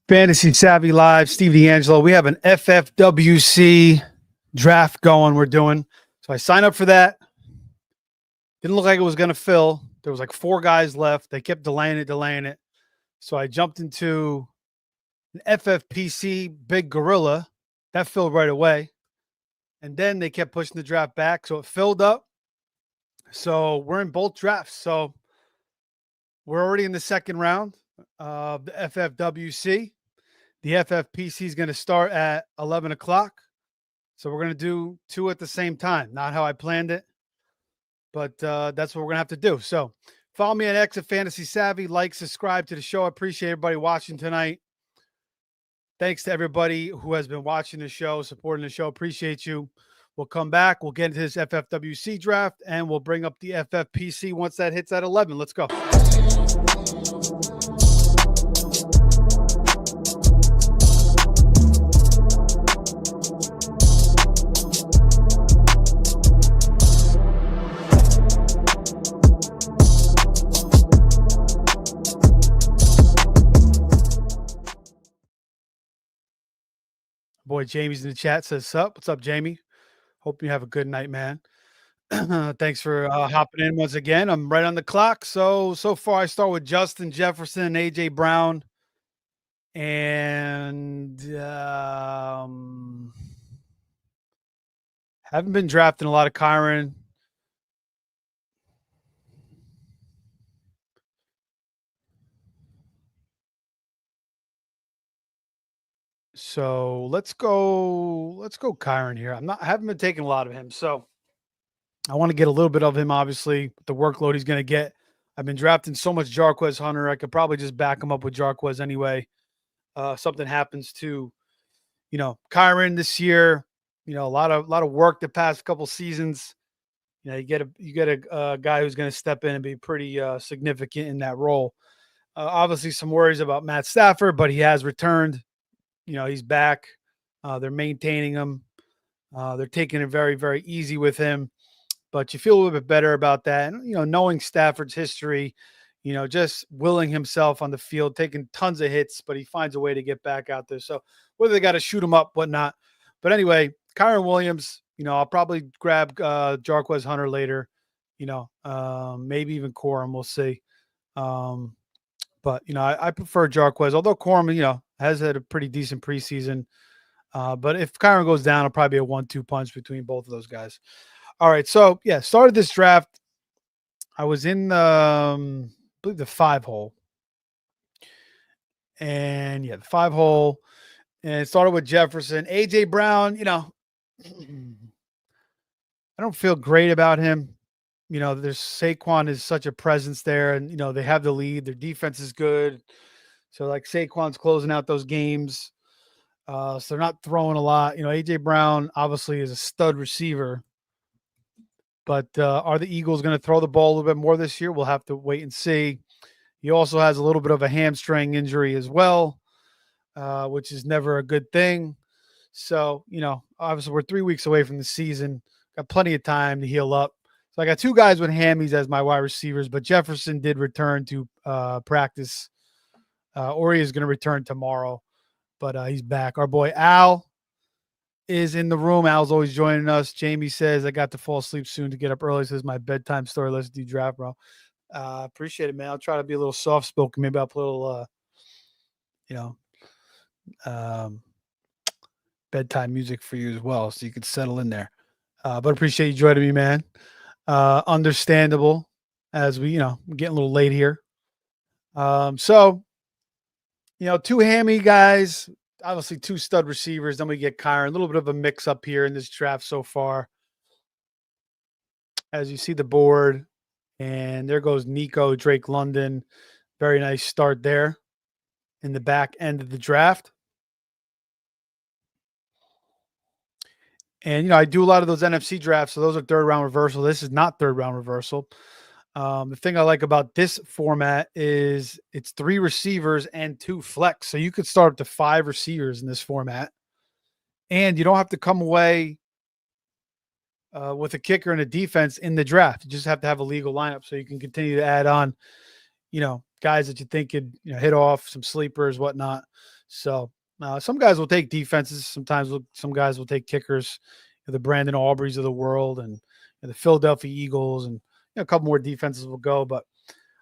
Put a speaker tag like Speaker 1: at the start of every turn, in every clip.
Speaker 1: Fantasy Savvy Live, Steve D'Angelo. We have an FFWC draft going. We're doing. So I signed up for that. Didn't look like it was going to fill. There was like 4 guys left. They kept delaying it. So I jumped into an FFPC Big Gorilla. That filled right away. And then they kept pushing the draft back. So it filled up. So we're in both drafts. So we're already in the second round of the FFWC. The FFPC is going to start at 11 o'clock. So we're going to do 2 at the same time. Not how I planned it, but that's what we're going to have to do. So follow me at X at Fantasy Savvy. Like, subscribe to the show. I appreciate everybody watching tonight. Thanks to everybody who has been watching the show, supporting the show. Appreciate you. We'll come back. We'll get into this FFWC draft, and we'll bring up the FFPC once that hits at 11. Let's go. Boy, Jamie's in the chat, says, sup? What's up, Jamie? Hope you have a good night, man. Thanks for hopping in once again. I'm right on the clock. So far I start with Justin Jefferson, AJ Brown, and haven't been drafting a lot of Kyron. So let's go Kyron here. I haven't been taking a lot of him, so I want to get a little bit of him, obviously, the workload he's going to get. I've been drafting so much Jarquez Hunter. I could probably just back him up with Jarquez anyway. Something happens to, Kyron this year, a lot of work the past couple seasons. You get a guy who's going to step in and be pretty significant in that role. Obviously some worries about Matt Stafford, but he has returned. He's back. They're maintaining him. They're taking it very, very easy with him. But you feel a little bit better about that. And, knowing Stafford's history, just willing himself on the field, taking tons of hits, but he finds a way to get back out there. So whether they got to shoot him up, whatnot. But anyway, Kyron Williams, I'll probably grab Jarquez Hunter later, maybe even Corum. We'll see. But, I prefer Jarquez, although Corum, has had a pretty decent preseason. But if Kyron goes down, it'll probably be a 1-2 punch between both of those guys. All right. So, started this draft. I was in the 5 hole. And, the 5 hole. And it started with Jefferson. AJ Brown, I don't feel great about him. There's Saquon is such a presence there, and they have the lead. Their defense is good, so like Saquon's closing out those games. So they're not throwing a lot. AJ Brown obviously is a stud receiver, but are the Eagles going to throw the ball a little bit more this year? We'll have to wait and see. He also has a little bit of a hamstring injury as well, which is never a good thing. So obviously we're 3 weeks away from the season. Got plenty of time to heal up. So I got 2 guys with hammies as my wide receivers, but Jefferson did return to practice. Ori is going to return tomorrow, but he's back. Our boy Al is in the room. Al's always joining us. Jamie says, I got to fall asleep soon to get up early. Says my bedtime story. Let's do draft, bro. Appreciate it, man. I'll try to be a little soft-spoken. Maybe I'll put a little, bedtime music for you as well, so you can settle in there. But appreciate you joining me, man. Understandable as we, we're getting a little late here. So, 2 hammy guys, obviously 2 stud receivers. Then we get Kyron, a little bit of a mix up here in this draft so far. As you see the board, and there goes Nico, Drake London. Very nice start there in the back end of the draft. And, I do a lot of those NFC drafts, so those are 3rd round reversal. This is not 3rd round reversal. The thing I like about this format is it's 3 receivers and 2 flex. So you could start up to 5 receivers in this format. And you don't have to come away with a kicker and a defense in the draft. You just have to have a legal lineup so you can continue to add on, guys that you think could hit off, some sleepers, whatnot. So some guys will take defenses. Sometimes some guys will take kickers, the Brandon Aubreys of the world, and the Philadelphia Eagles, and a couple more defenses will go. But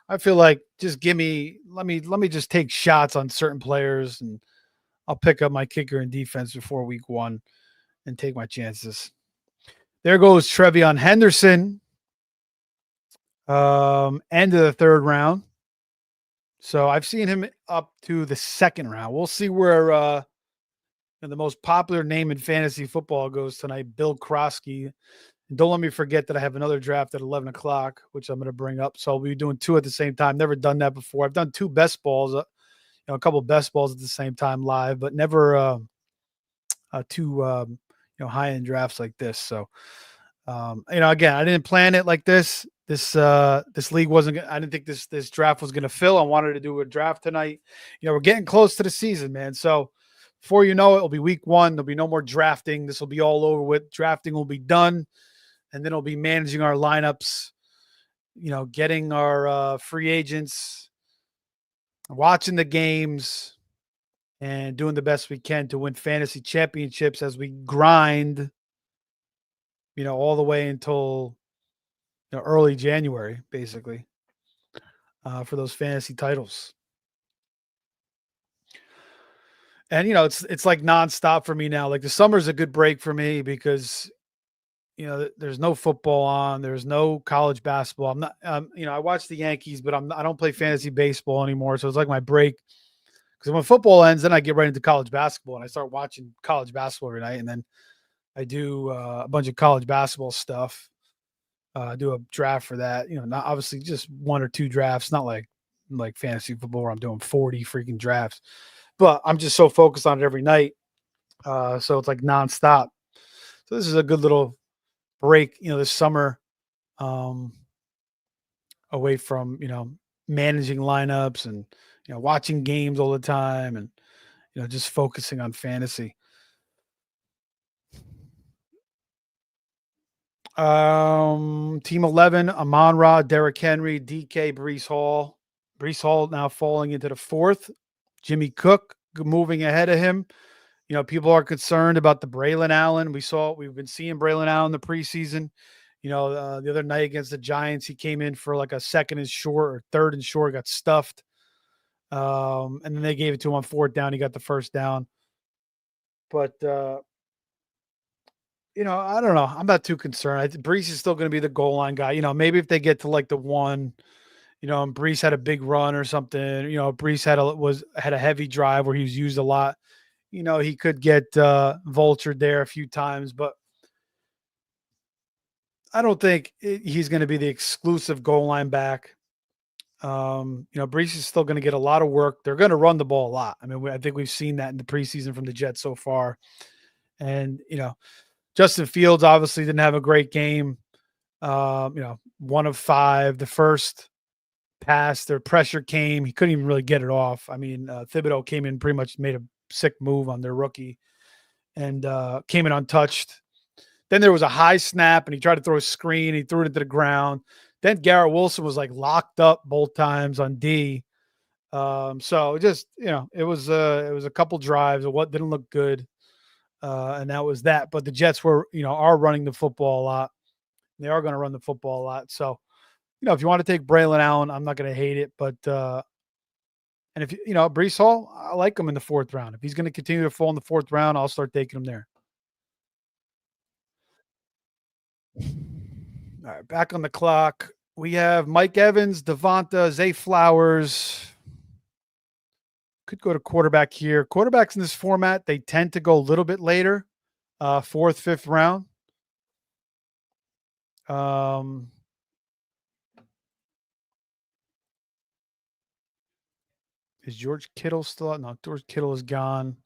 Speaker 1: I feel like just let me just take shots on certain players, and I'll pick up my kicker and defense before week 1 and take my chances. There goes Trevion Henderson. End of the 3rd round. So I've seen him up to the 2nd round. We'll see where the most popular name in fantasy football goes tonight, Bill Krosky. And don't let me forget that I have another draft at 11 o'clock, which I'm going to bring up. So I'll be doing 2 at the same time. Never done that before. I've done 2 best balls, a couple of best balls at the same time live, but never 2 high-end drafts like this. So again, I didn't plan it like this. This league wasn't. I didn't think this draft was going to fill. I wanted to do a draft tonight. We're getting close to the season, man. So before you know it, it'll be week 1. There'll be no more drafting. This will be all over with. Drafting will be done, and then it'll be managing our lineups. Getting our free agents, watching the games, and doing the best we can to win fantasy championships as we grind. All the way until early January, basically, for those fantasy titles. And it's like nonstop for me now. Like the summer's a good break for me because there's no football on, there's no college basketball. I'm not, I watch the Yankees, but I don't play fantasy baseball anymore. So it's like my break because when football ends, then I get right into college basketball and I start watching college basketball every night, and then I do a bunch of college basketball stuff. Do a draft for that. Not obviously just 1 or 2 drafts, not like fantasy football where I'm doing 40 freaking drafts. But I'm just so focused on it every night. So it's like nonstop. So this is a good little break, this summer, away from, managing lineups and, watching games all the time and, just focusing on fantasy. Team 11, Amon-Ra, Derrick Henry, DK, Breece Hall. Breece Hall now falling into the 4th. Jimmy Cook moving ahead of him. People are concerned about the Braylon Allen. We've been seeing Braylon Allen in the preseason. The other night against the Giants, he came in for like a 2nd and short or 3rd and short, got stuffed. And then they gave it to him on 4th down. He got the 1st down. But I don't know. I'm not too concerned. Breece is still going to be the goal line guy. Maybe if they get to like the 1, and Breece had a big run or something, Breece had a heavy drive where he was used a lot. He could get vultured there a few times, but I don't think he's going to be the exclusive goal line back. Breece is still going to get a lot of work. They're going to run the ball a lot. I mean, I think we've seen that in the preseason from the Jets so far. And, Justin Fields obviously didn't have a great game. 1 of 5. The first pass, their pressure came. He couldn't even really get it off. I mean, Thibodeau came in, pretty much made a sick move on their rookie and came in untouched. Then there was a high snap and he tried to throw a screen. He threw it into the ground. Then Garrett Wilson was like locked up both times on D. So just, it was a couple drives of what didn't look good. And that was that. But the Jets are running the football a lot. They are going to run the football a lot. So, if you want to take Braylon Allen, I'm not going to hate it. But, and if Breece Hall, I like him in the 4th round. If he's going to continue to fall in the 4th round, I'll start taking him there. All right, back on the clock. We have Mike Evans, Devonta, Zay Flowers. Could go to quarterback here. Quarterbacks in this format, they tend to go a little bit later, 4th, 5th round. Is George Kittle still out? No, George Kittle is gone.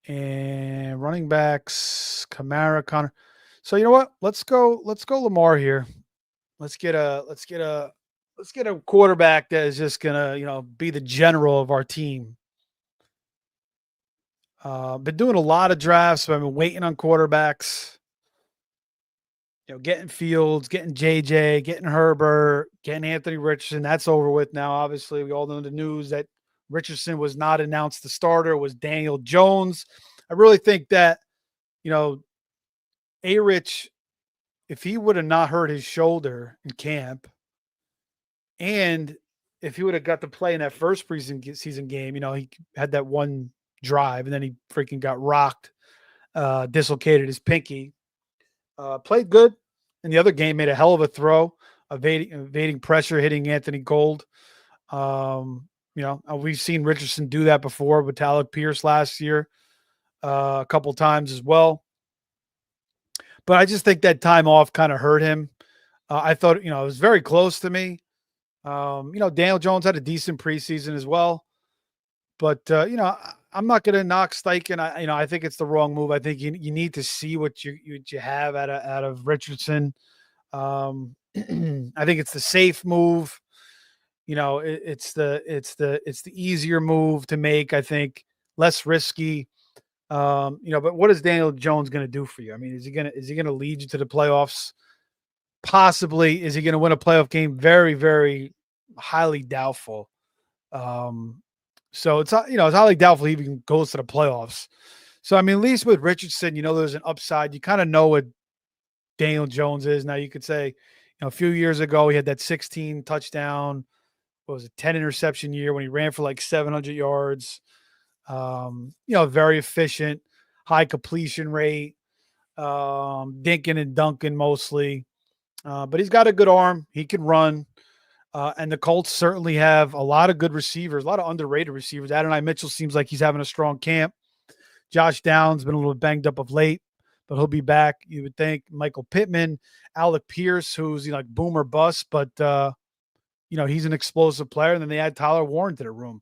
Speaker 1: And running backs, Kamara, Connor. So you know what? Let's go Lamar here. Let's get a quarterback that is just gonna, be the general of our team. Been doing a lot of drafts, so I've been waiting on quarterbacks. Getting Fields, getting JJ, getting Herbert, getting Anthony Richardson. That's over with now. Obviously, we all know the news that Richardson was not announced the starter. It was Daniel Jones. I really think that, you know, A Rich, if he would have not hurt his shoulder in camp, and if he would have got to play in that first preseason season game, he had that one drive and then he freaking got rocked, dislocated his pinky. Played good in the other game, made a hell of a throw, evading pressure, hitting Anthony Gold. We've seen Richardson do that before with Alec Pierce last year, a couple times as well. But I just think that time off kind of hurt him. I thought, it was very close to me. Daniel Jones had a decent preseason as well. But I'm not going to knock Steichen. I think it's the wrong move. I think you need to see what you have out of Richardson. I think it's the safe move. It's the easier move to make. I think less risky. But what is Daniel Jones going to do for you? I mean, is he going to lead you to the playoffs? Possibly. Is he going to win a playoff game? Very, very highly doubtful. So it's highly doubtful he even goes to the playoffs. So I mean, at least with Richardson, there's an upside. You kind of know what Daniel Jones is. Now you could say, a few years ago he had that 16 touchdown, what was it, 10 interception year when he ran for like 700 yards. Very efficient, high completion rate, dinking and dunking mostly. But he's got a good arm. He can run. And the Colts certainly have a lot of good receivers, a lot of underrated receivers. Adonai Mitchell seems like he's having a strong camp. Josh Downs been a little banged up of late, but he'll be back, you would think. Michael Pittman, Alec Pierce, who's like boom or bust, but he's an explosive player. And then they add Tyler Warren to the room.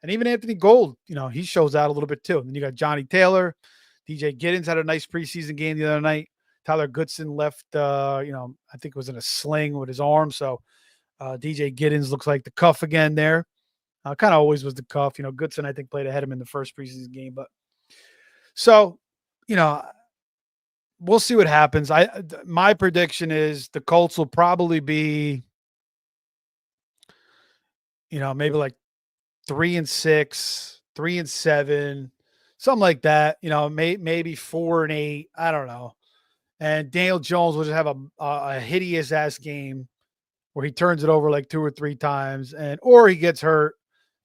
Speaker 1: And even Anthony Gold, he shows out a little bit too. And then you got Johnny Taylor. DJ Giddens had a nice preseason game the other night. Tyler Goodson left, I think it was in a sling with his arm. So DJ Giddens looks like the cuff again there. Kind of always was the cuff. Goodson, I think, played ahead of him in the first preseason game. But so, we'll see what happens. My prediction is the Colts will probably be, maybe like 3-6, 3-7, something like that. Maybe 4-8. I don't know. And Daniel Jones will just have a hideous ass game where he turns it over like 2 or 3 times, or he gets hurt.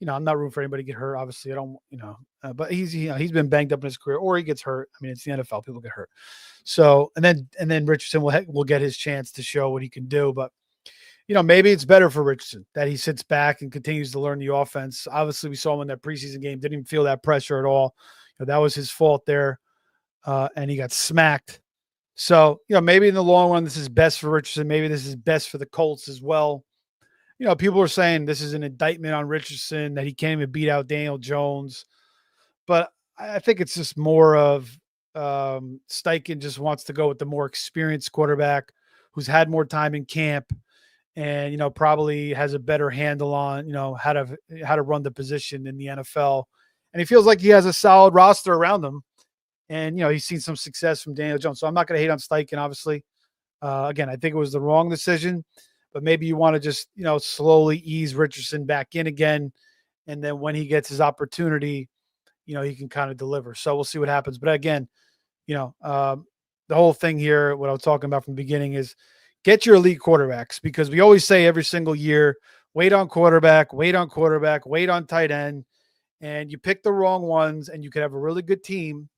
Speaker 1: I'm not rooting for anybody to get hurt. Obviously, I don't. But he's been banged up in his career, or he gets hurt. I mean, it's the NFL; people get hurt. So, and then Richardson will get his chance to show what he can do. But maybe it's better for Richardson that he sits back and continues to learn the offense. Obviously, we saw him in that preseason game; didn't even feel that pressure at all. That was his fault there, and he got smacked. So, maybe in the long run, this is best for Richardson. Maybe this is best for the Colts as well. People are saying this is an indictment on Richardson, that he can't even beat out Daniel Jones. But I think it's just more of Steichen just wants to go with the more experienced quarterback who's had more time in camp and, probably has a better handle on, how to run the position in the NFL. And he feels like he has a solid roster around him. And, he's seen some success from Daniel Jones. So I'm not going to hate on Steichen, obviously. Again, I think it was the wrong decision, but maybe you want to just, slowly ease Richardson back in again. And then when he gets his opportunity, he can kind of deliver. So we'll see what happens. But again, the whole thing here, what I was talking about from the beginning is get your elite quarterbacks, because we always say every single year, wait on quarterback, wait on tight end. And you pick the wrong ones and you could have a really good team.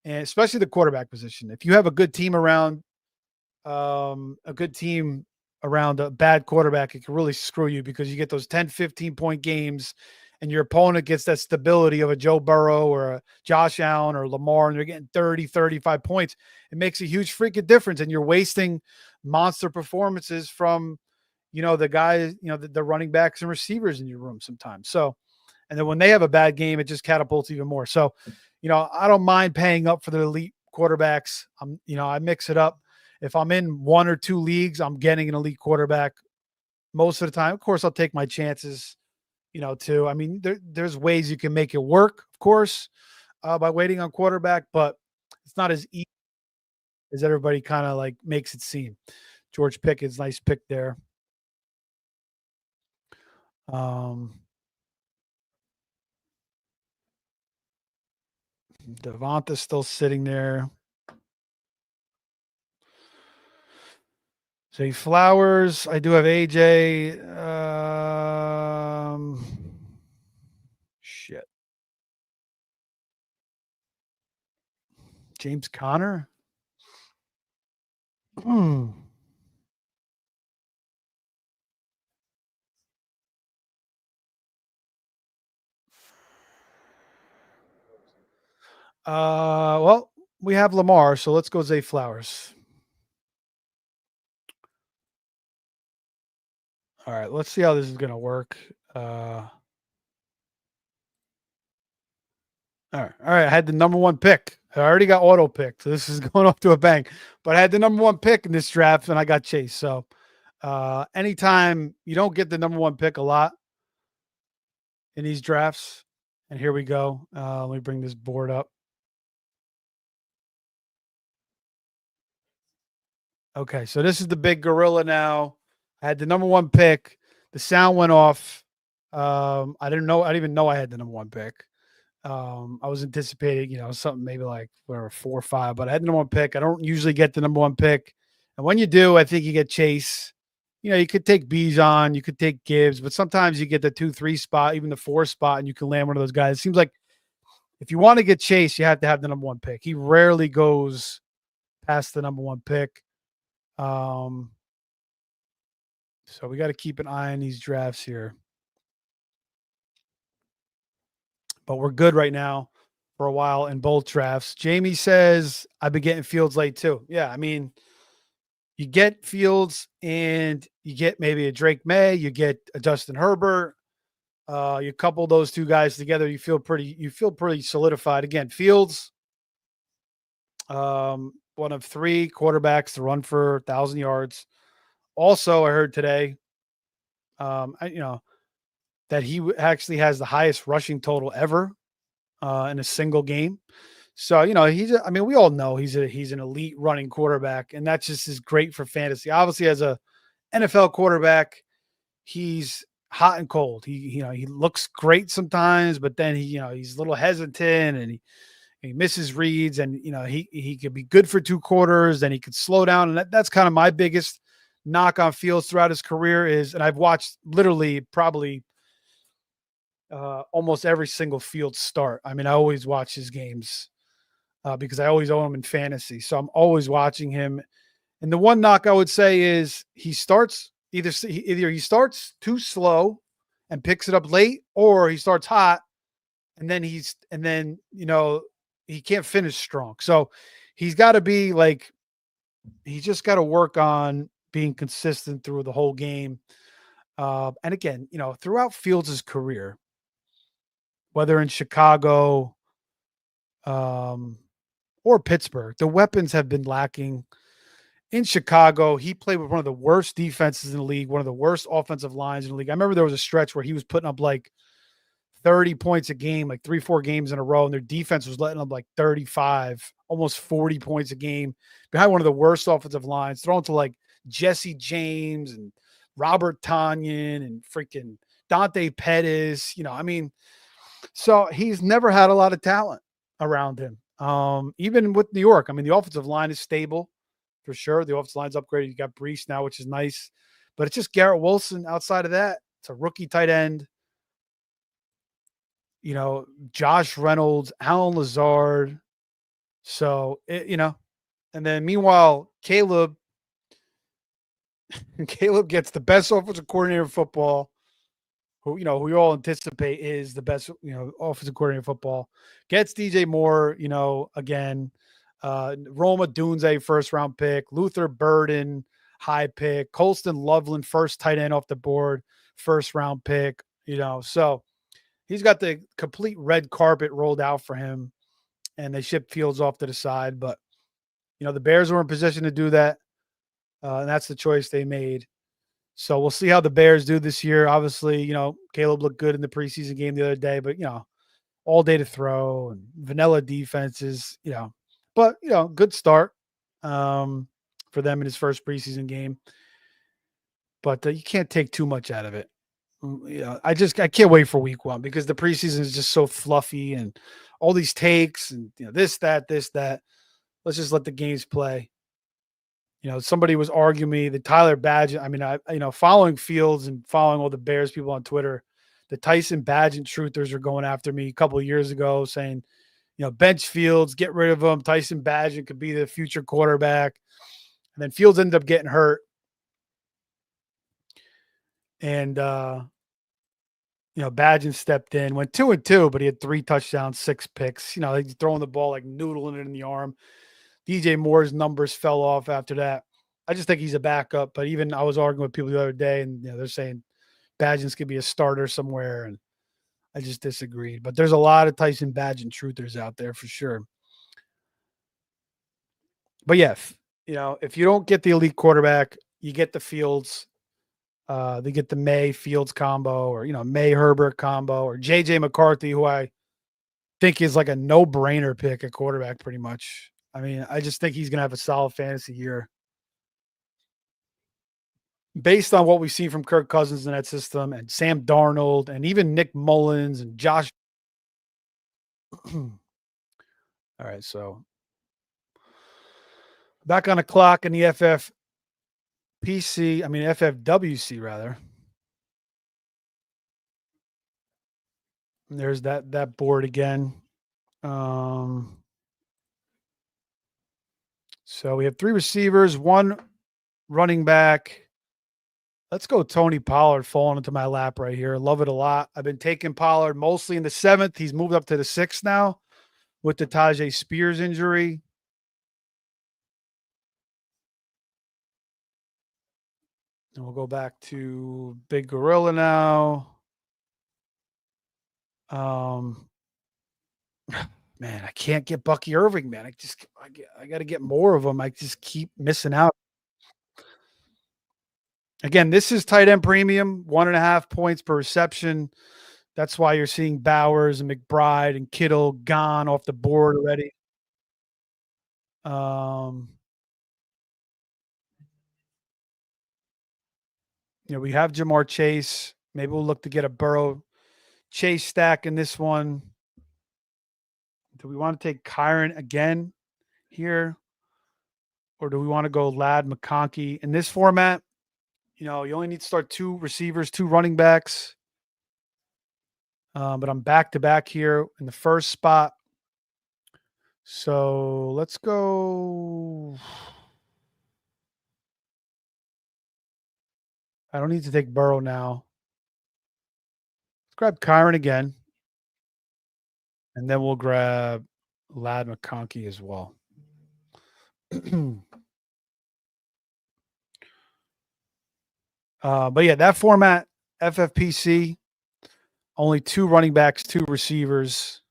Speaker 1: And especially the quarterback position. If you have a good team around a bad quarterback, it can really screw you, because you get those 10, 15-point games and your opponent gets that stability of a Joe Burrow or a Josh Allen or Lamar, and they're getting 30, 35 points. It makes a huge freaking difference, and you're wasting monster performances from, the guys, the running backs and receivers in your room sometimes. So, and then when they have a bad game, it just catapults even more. So, I don't mind paying up for the elite quarterbacks. I mix it up. If I'm in 1 or 2 leagues, I'm getting an elite quarterback most of the time. Of course, I'll take my chances, too. I mean, there's ways you can make it work, of course, by waiting on quarterback, but it's not as easy. as everybody kind of like makes it seem. George Pickens, nice pick there. Um, Devonta's still sitting there. Zay Flowers. I do have AJ. Shit. James Conner. Hmm. Well, we have Lamar, so let's go Zay Flowers. All right, let's see how this is gonna work. All right. I had the number one pick. I already got auto picked. So this is going off to a bang. But I had the number one pick in this draft, and I got Chase. So anytime you don't get the number one pick a lot in these drafts, and here we go. Let me bring this board up. Okay, so this is the big gorilla now. I had the number one pick. The sound went off. I didn't know. I didn't even know I had the number one pick. I was anticipating, something maybe like whatever 4 or 5, but I had the number one pick. I don't usually get the number one pick, and when you do, I think you get Chase. You could take Bijan, you could take Gibbs, but sometimes you get the 2, 3 spot, even the 4 spot, and you can land one of those guys. It seems like if you want to get Chase, you have to have the number one pick. He rarely goes past the number one pick. So we got to keep an eye on these drafts here. But we're good right now for a while in both drafts. Jamie says, I've been getting Fields late too. Yeah, I mean, you get Fields and you get maybe a Drake May, you get a Justin Herbert. You couple those two guys together, you feel pretty solidified. Again, Fields, one of 3 quarterbacks to run for 1,000 yards. Also, I heard today, that he actually has the highest rushing total ever in a single game. So, we all know he's an elite running quarterback, and that just is great for fantasy. Obviously, as a NFL quarterback, he's hot and cold. He looks great sometimes, but then he's a little hesitant and he misses reads, and he could be good for 2 quarters, then he could slow down. And that's kind of my biggest knock on Fields throughout his career and I've watched literally probably almost every single Field start. I mean, I always watch his games because I always own him in fantasy. So I'm always watching him. And the one knock I would say is he starts either he starts too slow and picks it up late, or he starts hot and then he can't finish strong. So he's got to be like, he's just got to work on being consistent through the whole game. And again, throughout Fields' career, whether in Chicago or Pittsburgh, the weapons have been lacking. In Chicago, he played with one of the worst defenses in the league, one of the worst offensive lines in the league. I remember there was a stretch where he was putting up like 30 points a game, like 3-4 games in a row, and their defense was letting up like 35, almost 40 points a game behind one of the worst offensive lines, thrown to like Jesse James and Robert Tonyan and freaking Dante Pettis. So he's never had a lot of talent around him. Even with New York, I mean, the offensive line is stable for sure. The offensive line's upgraded. You got Brees now, which is nice, but it's just Garrett Wilson. Outside of that, it's a rookie tight end. Josh Reynolds, Alan Lazard. So, and then meanwhile, Caleb gets the best offensive coordinator in football, who we all anticipate is the best, offensive coordinator in football. Gets DJ Moore, again, Roma Dunze, first round pick, Luther Burden, high pick, Colston Loveland, first tight end off the board, first round pick, so he's got the complete red carpet rolled out for him, and they shipped Fields off to the side. But, the Bears were in position to do that, and that's the choice they made. So we'll see how the Bears do this year. Obviously, Caleb looked good in the preseason game the other day, but, all day to throw and vanilla defenses, but, good start. for them in his first preseason game. But you can't take too much out of it. Yeah, I can't wait for week 1 because the preseason is just so fluffy and all these takes and this, that, this, that. Let's just let the games play. Somebody was arguing me the Tyler Badgett. I mean, following Fields and following all the Bears people on Twitter, the Tyson Badgett truthers are going after me a couple of years ago saying, bench Fields, get rid of him. Tyson Badgett could be the future quarterback. And then Fields ended up getting hurt. And, Badgett stepped in, went 2-2, but he had 3 touchdowns, 6 picks. He's throwing the ball, like noodling it in the arm. DJ Moore's numbers fell off after that. I just think he's a backup, but even I was arguing with people the other day, and they're saying Badgett could be a starter somewhere, and I just disagreed. But there's a lot of Tyson Badgett truthers out there for sure. But yeah, if you don't get the elite quarterback, you get the Fields. They get the May Fields combo, or May Herbert combo, or JJ McCarthy, who I think is like a no-brainer pick at quarterback, pretty much. I mean, I just think he's going to have a solid fantasy year. Based on what we've seen from Kirk Cousins in that system and Sam Darnold and even Nick Mullins and Josh. All right, so back on the clock in the FFWC rather. And there's that board again. So we have 3 receivers, 1 running back. Let's go Tony Pollard falling into my lap right here. Love it a lot. I've been taking Pollard mostly in the 7th. He's moved up to the 6th now with the Tajay Spears injury. And we'll go back to Big Gorilla now. Man, I can't get Bucky Irving, man. I got to get more of them. I just keep missing out. Again, this is tight end premium, 1.5 points per reception. That's why you're seeing Bowers and McBride and Kittle gone off the board already. We have Jamar Chase. Maybe we'll look to get a Burrow Chase stack in this one. Do we want to take Kyron again here? Or do we want to go Ladd McConkey in this format? You only need to start 2 receivers, 2 running backs. But I'm back-to-back here in the first spot. So let's go. I don't need to take Burrow now. Let's grab Kyron again. And then we'll grab Ladd McConkey as well. But yeah, that format, FFPC, only 2 running backs, 2 receivers.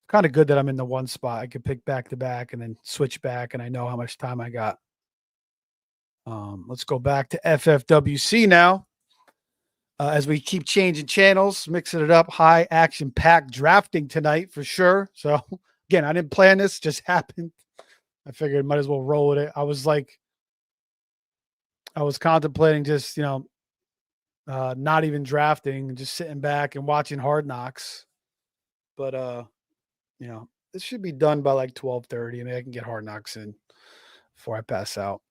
Speaker 1: Kind of good that I'm in the 1 spot. I can pick back-to-back and then switch back, and I know how much time I got. Let's go back to FFWC now. As we keep changing channels, mixing it up, high action pack drafting tonight for sure. So again, I didn't plan this, just happened. I figured might as well roll with it. I was contemplating just, not even drafting and just sitting back and watching Hard Knocks. But, this should be done by like 12:30. I can get Hard Knocks in before I pass out.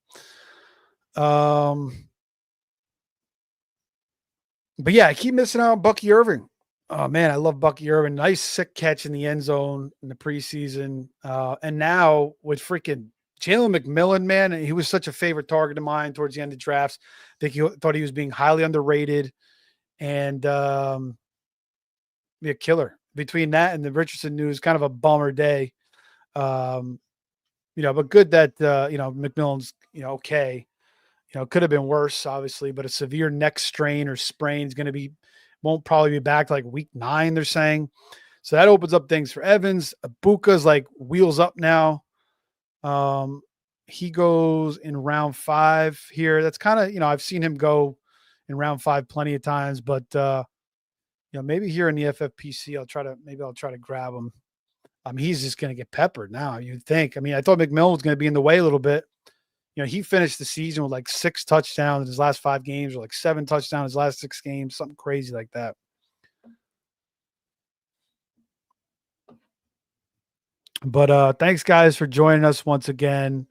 Speaker 1: But yeah, I keep missing out on Bucky Irving. Oh man, I love Bucky Irving. Nice sick catch in the end zone in the preseason. And now with freaking Jalen McMillan, man, he was such a favorite target of mine towards the end of drafts. I think he thought he was being highly underrated and be a killer. Between that and the Richardson news, kind of a bummer day. But good that McMillan's okay. Could have been worse, obviously, but a severe neck strain or sprain is won't probably be back like week 9, they're saying. So that opens up things for Evans. Ibuka's like wheels up now. He goes in round 5 here. That's kind of, I've seen him go in round 5 plenty of times, but maybe here in the FFPC, I'll try to grab him. He's just going to get peppered now, you'd think. I mean, I thought McMillan was going to be in the way a little bit. He finished the season with like 6 touchdowns in his last 5 games, or like 7 touchdowns in his last 6 games, something crazy like that. But thanks, guys, for joining us once again.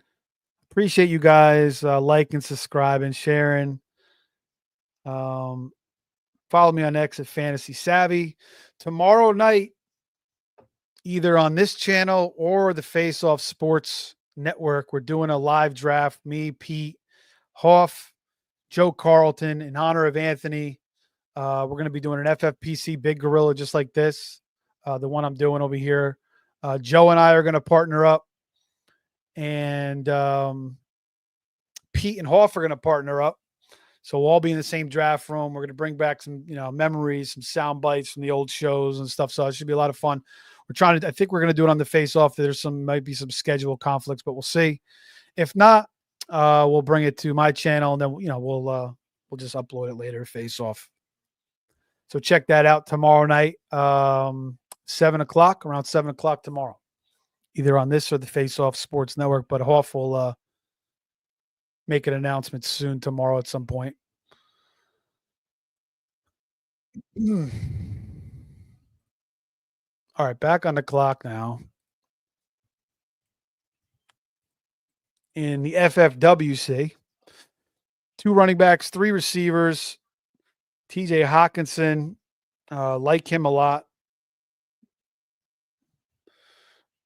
Speaker 1: Appreciate you guys liking, subscribing, sharing. Follow me on X at Fantasy Savvy. Tomorrow night, either on this channel or the Face Off Sports Network, we're doing a live draft. Me, Pete, Hoff, Joe Carlton, in honor of Anthony. We're going to be doing an FFPC Big Gorilla just like this, the one I'm doing over here. Joe and I are going to partner up, and Pete and Hoff are going to partner up. So we'll all be in the same draft room. We're going to bring back some, memories, some sound bites from the old shows and stuff. So it should be a lot of fun. I think we're going to do it on the Face Off. Might be some schedule conflicts, but we'll see. If not, we'll bring it to my channel, and then, we'll just upload it later, Face Off. So check that out tomorrow night, 7 o'clock, around 7 o'clock tomorrow, either on this or the Face Off Sports Network. But Hoff will make an announcement soon tomorrow at some point. All right, back on the clock now. In the FFWC, 2 running backs, 3 receivers. TJ Hawkinson, like him a lot.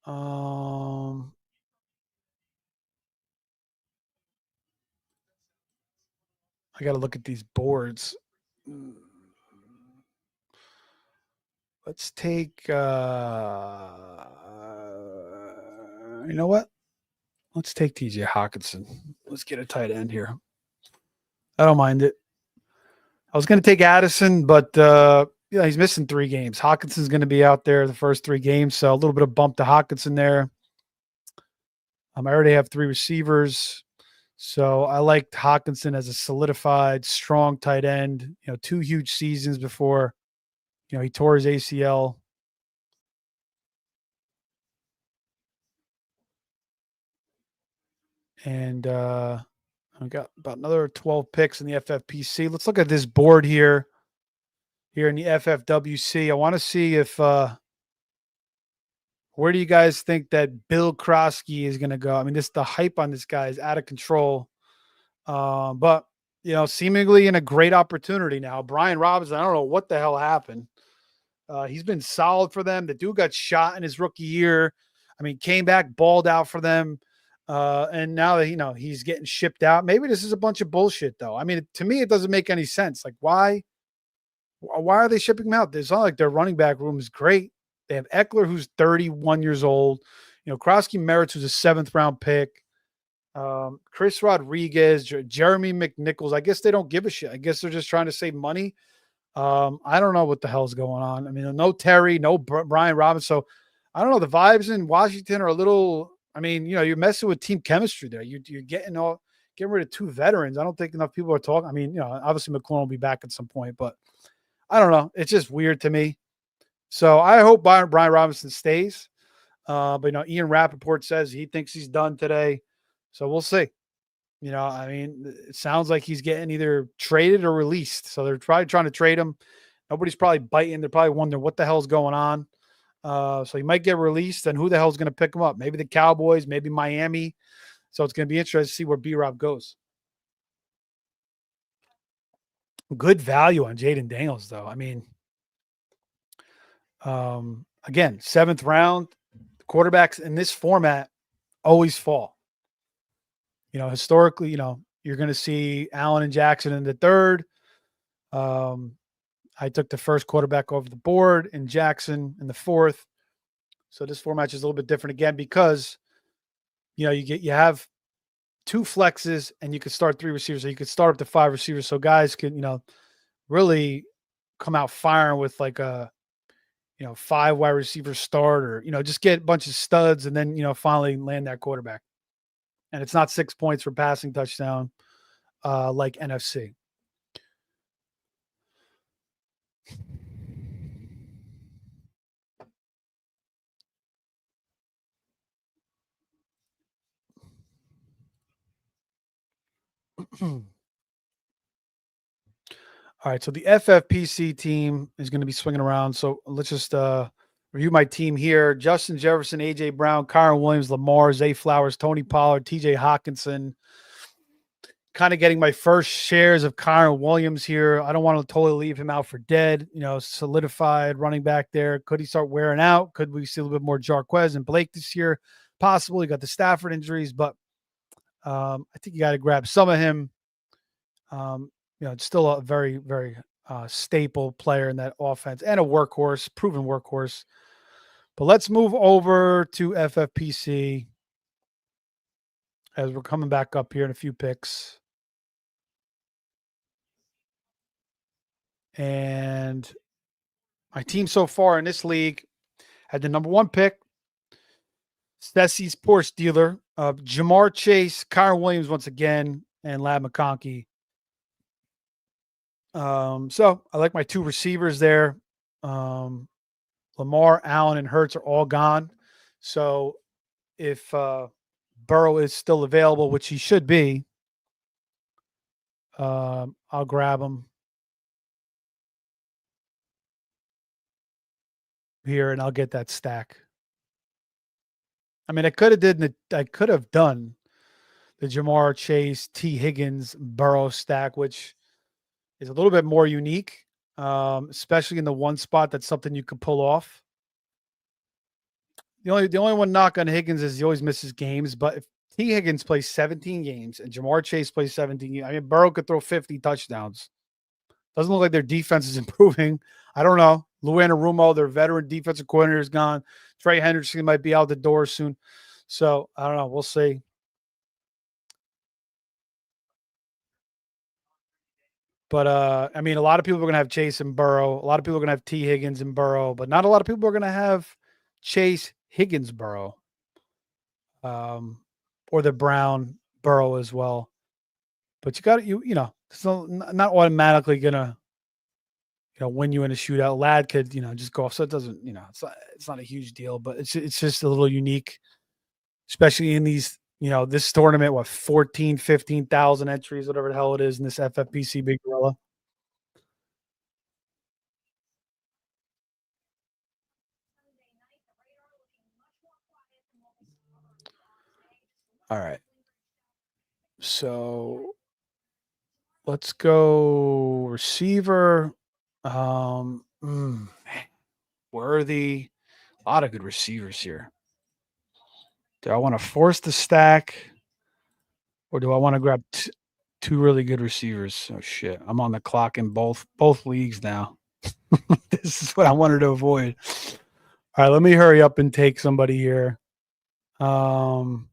Speaker 1: I got to look at these boards. Let's take, you know what? Let's take TJ Hawkinson. Let's get a tight end here. I don't mind it. I was going to take Addison, but he's missing 3 games. Hawkinson's going to be out there the first 3 games, so a little bit of bump to Hawkinson there. I already have 3 receivers, so I liked Hawkinson as a solidified, strong tight end. 2 huge seasons before, he tore his ACL. And I got about another 12 picks in the FFPC. Let's look at this board here in the FFWC. I want to see if where do you guys think that Bill Krosky is going to go? I mean, the hype on this guy is out of control. But seemingly in a great opportunity now. Brian Robinson, I don't know what the hell happened. He's been solid for them. The dude got shot in his rookie year. I mean, came back, balled out for them. And now that, he's getting shipped out. Maybe this is a bunch of bullshit, though. I mean, to me, it doesn't make any sense. Like, why are they shipping him out? It's not like their running back room is great. They have Eckler, who's 31 years old. Krosky Merritt's, who's a 7th round pick. Chris Rodriguez, Jeremy McNichols. I guess they don't give a shit. I guess they're just trying to save money. I don't know what the hell's going on. I mean, no Terry, no Brian Robinson. So I don't know. The vibes in Washington are a little. I mean, you're messing with team chemistry there. You're getting rid of 2 veterans. I don't think enough people are talking. I mean, obviously McClellan will be back at some point, but I don't know. It's just weird to me. So I hope Brian Robinson stays. But Ian Rappaport says he thinks he's done today. So we'll see. I mean, it sounds like he's getting either traded or released. So they're probably trying to trade him. Nobody's probably biting. They're probably wondering what the hell's going on. So he might get released, and who the hell's going to pick him up? Maybe the Cowboys, maybe Miami. So it's going to be interesting to see where B-Rob goes. Good value on Jaden Daniels, though. I mean, again, 7th round. Quarterbacks in this format always fall. Historically, you're going to see Allen and Jackson in the 3rd. I took the first quarterback over the board and Jackson in the 4th. So this format is a little bit different again because, you have 2 flexes and you could start 3 receivers. So you could start up to 5 receivers. So guys can, really come out firing with like a, 5 wide receiver start, or, just get a bunch of studs and then, finally land that quarterback. And it's not 6 points for passing touchdown like NFC. All right, so the FFPC team is going to be swinging around. So let's just review my team here: Justin Jefferson, AJ Brown, Kyron Williams, Lamar, Zay Flowers, Tony Pollard, TJ Hawkinson. Kind of getting my first shares of Kyron Williams here. I don't want to totally leave him out for dead. Solidified running back there. Could he start wearing out? Could we see a little bit more Jarquez and Blake this year? Possible. You got the Stafford injuries, but I think you got to grab some of him. It's still a very, very staple player in that offense and a workhorse, proven workhorse. But let's move over to FFPC as we're coming back up here in a few picks. And my team so far in this league had the number 1 pick, Stessy's Porsche dealer, Jamar Chase, Kyron Williams once again, and Lad McConkey. So I like my 2 receivers there. Lamar, Allen, and Hurts are all gone. So if Burrow is still available, which he should be, I'll grab him here and I'll get that stack. I mean, I could have done the Jamar Chase, T. Higgins, Burrow stack, which is a little bit more unique, especially in the one spot. That's something you could pull off. The only one knock on Higgins is he always misses games. But if T. Higgins plays 17 games and Jamar Chase plays 17 games, I mean, Burrow could throw 50 touchdowns. Doesn't look like their defense is improving. I don't know. Lou Anarumo, their veteran defensive coordinator, is gone. Trey Hendrickson might be out the door soon. So I don't know. We'll see. But I mean, a lot of people are going to have Chase and Burrow. A lot of people are going to have T. Higgins and Burrow, but not a lot of people are going to have Chase, Higgins, Burrow, or the Brown Burrow as well. But you got it's not automatically going to win you in a shootout. Lad could just go off, so it doesn't it's not a huge deal, but it's just a little unique, especially in these. This tournament, 14, 15,000 entries, whatever the hell it is in this FFPC Big Gorilla. All right. So let's go receiver. Worthy. A lot of good receivers here. Do I want to force the stack or do I want to grab 2 really good receivers? Oh shit. I'm on the clock in both leagues now. This is what I wanted to avoid. All right, let me hurry up and take somebody here. Let's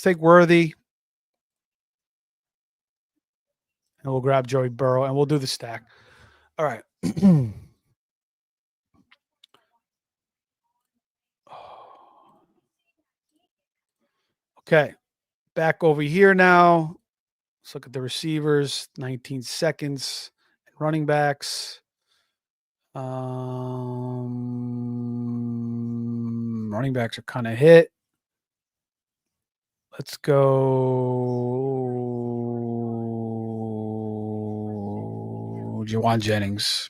Speaker 1: take Worthy. And we'll grab Joey Burrow and we'll do the stack. All right. Okay. Back over here now. Let's look at the receivers. 19 seconds. And running backs. Running backs are kind of hit. Let's go Juwan Jennings.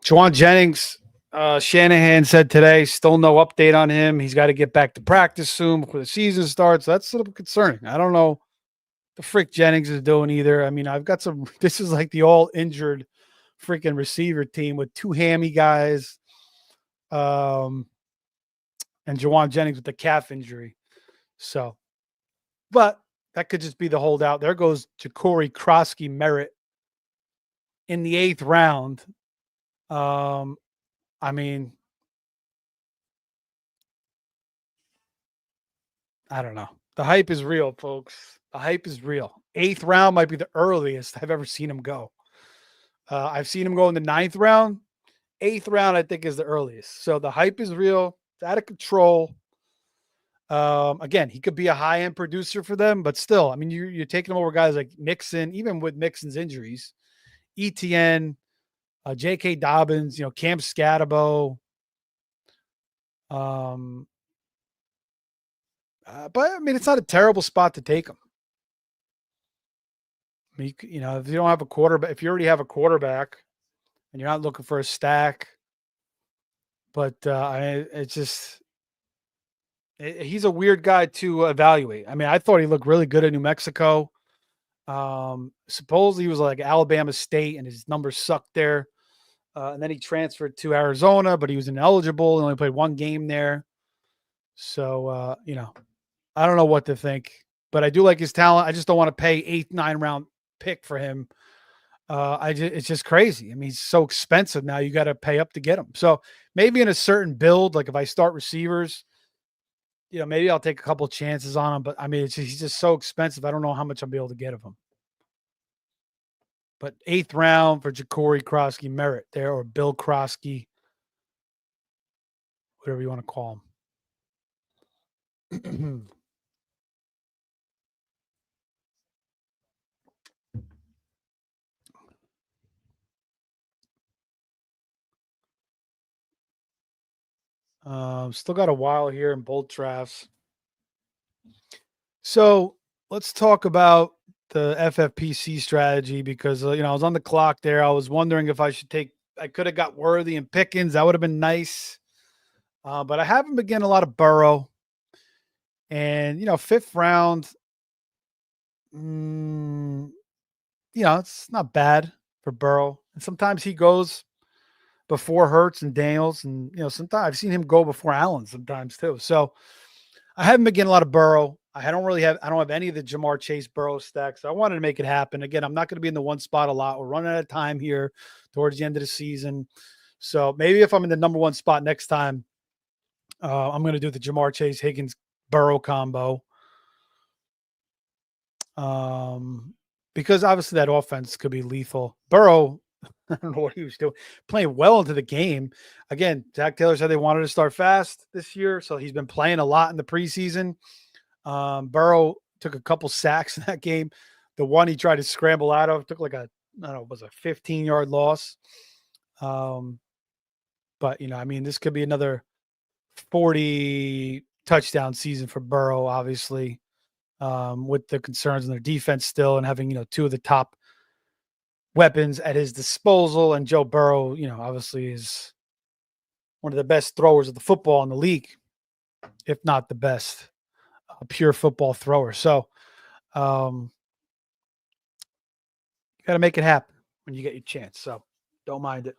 Speaker 1: Juwan Jennings, Shanahan said today, still no update on him. He's got to get back to practice soon before the season starts. That's a little concerning. I don't know the frick Jennings is doing either. I mean, I've got this is like the all injured freaking receiver team with 2 hammy guys. And Juwan Jennings with the calf injury. So, but that could just be the holdout. There goes Ja'Cory Krosky Merritt in the 8th round. I mean, I don't know. The hype is real, folks. The hype is real. 8th round might be the earliest I've ever seen him go. I've seen him go in the 9th round. 8th round, I think, is the earliest. So the hype is real. It's out of control. Again, he could be a high-end producer for them, but still, I mean, you're taking him over guys like Mixon, even with Mixon's injuries, ETN, J.K. Dobbins, Cam Scatterbo. But I mean, it's not a terrible spot to take him. I mean, if you don't have a quarterback, if you already have a quarterback and you're not looking for a stack, but it's just he's a weird guy to evaluate. I mean, I thought he looked really good at New Mexico. Supposedly he was like Alabama State, and his numbers sucked there. And then he transferred to Arizona, but he was ineligible and only played one game there. So I don't know what to think, but I do like his talent. I just don't want to pay 8th, 9th round pick for him. It's just crazy. I mean, he's so expensive now. You got to pay up to get him. So maybe in a certain build, like if I start receivers, maybe I'll take a couple chances on him. But I mean, he's just so expensive. I don't know how much I'll be able to get of him. But 8th round for Ja'Cory Krosky Merritt there, or Bill Krosky, whatever you want to call him. Still got a while here in both drafts. So let's talk about the FFPC strategy because I was on the clock there. I was wondering if I could have got Worthy and Pickens. That would have been nice. But I haven't been getting a lot of Burrow. And 5th round, it's not bad for Burrow. And sometimes he goes before Hurts and Daniels, and sometimes I've seen him go before Allen sometimes too. So I haven't been getting a lot of Burrow. I don't have any of the Jamar Chase Burrow stacks. So I wanted to make it happen. Again, I'm not going to be in the one spot a lot. We're running out of time here towards the end of the season. So maybe if I'm in the number one spot next time, I'm going to do the Jamar Chase Higgins Burrow combo. Because obviously that offense could be lethal. Burrow, I don't know what he was doing, playing well into the game. Again, Zach Taylor said they wanted to start fast this year, so he's been playing a lot in the preseason. Burrow took a couple sacks in that game. The one he tried to scramble out of took like I don't know, it was a 15-yard loss. But I mean, this could be another 40 touchdown season for Burrow, obviously, with the concerns in their defense still and having, two of the top weapons at his disposal. And Joe Burrow, obviously is one of the best throwers of the football in the league, if not the best pure football thrower. So you got to make it happen when you get your chance. So don't mind it.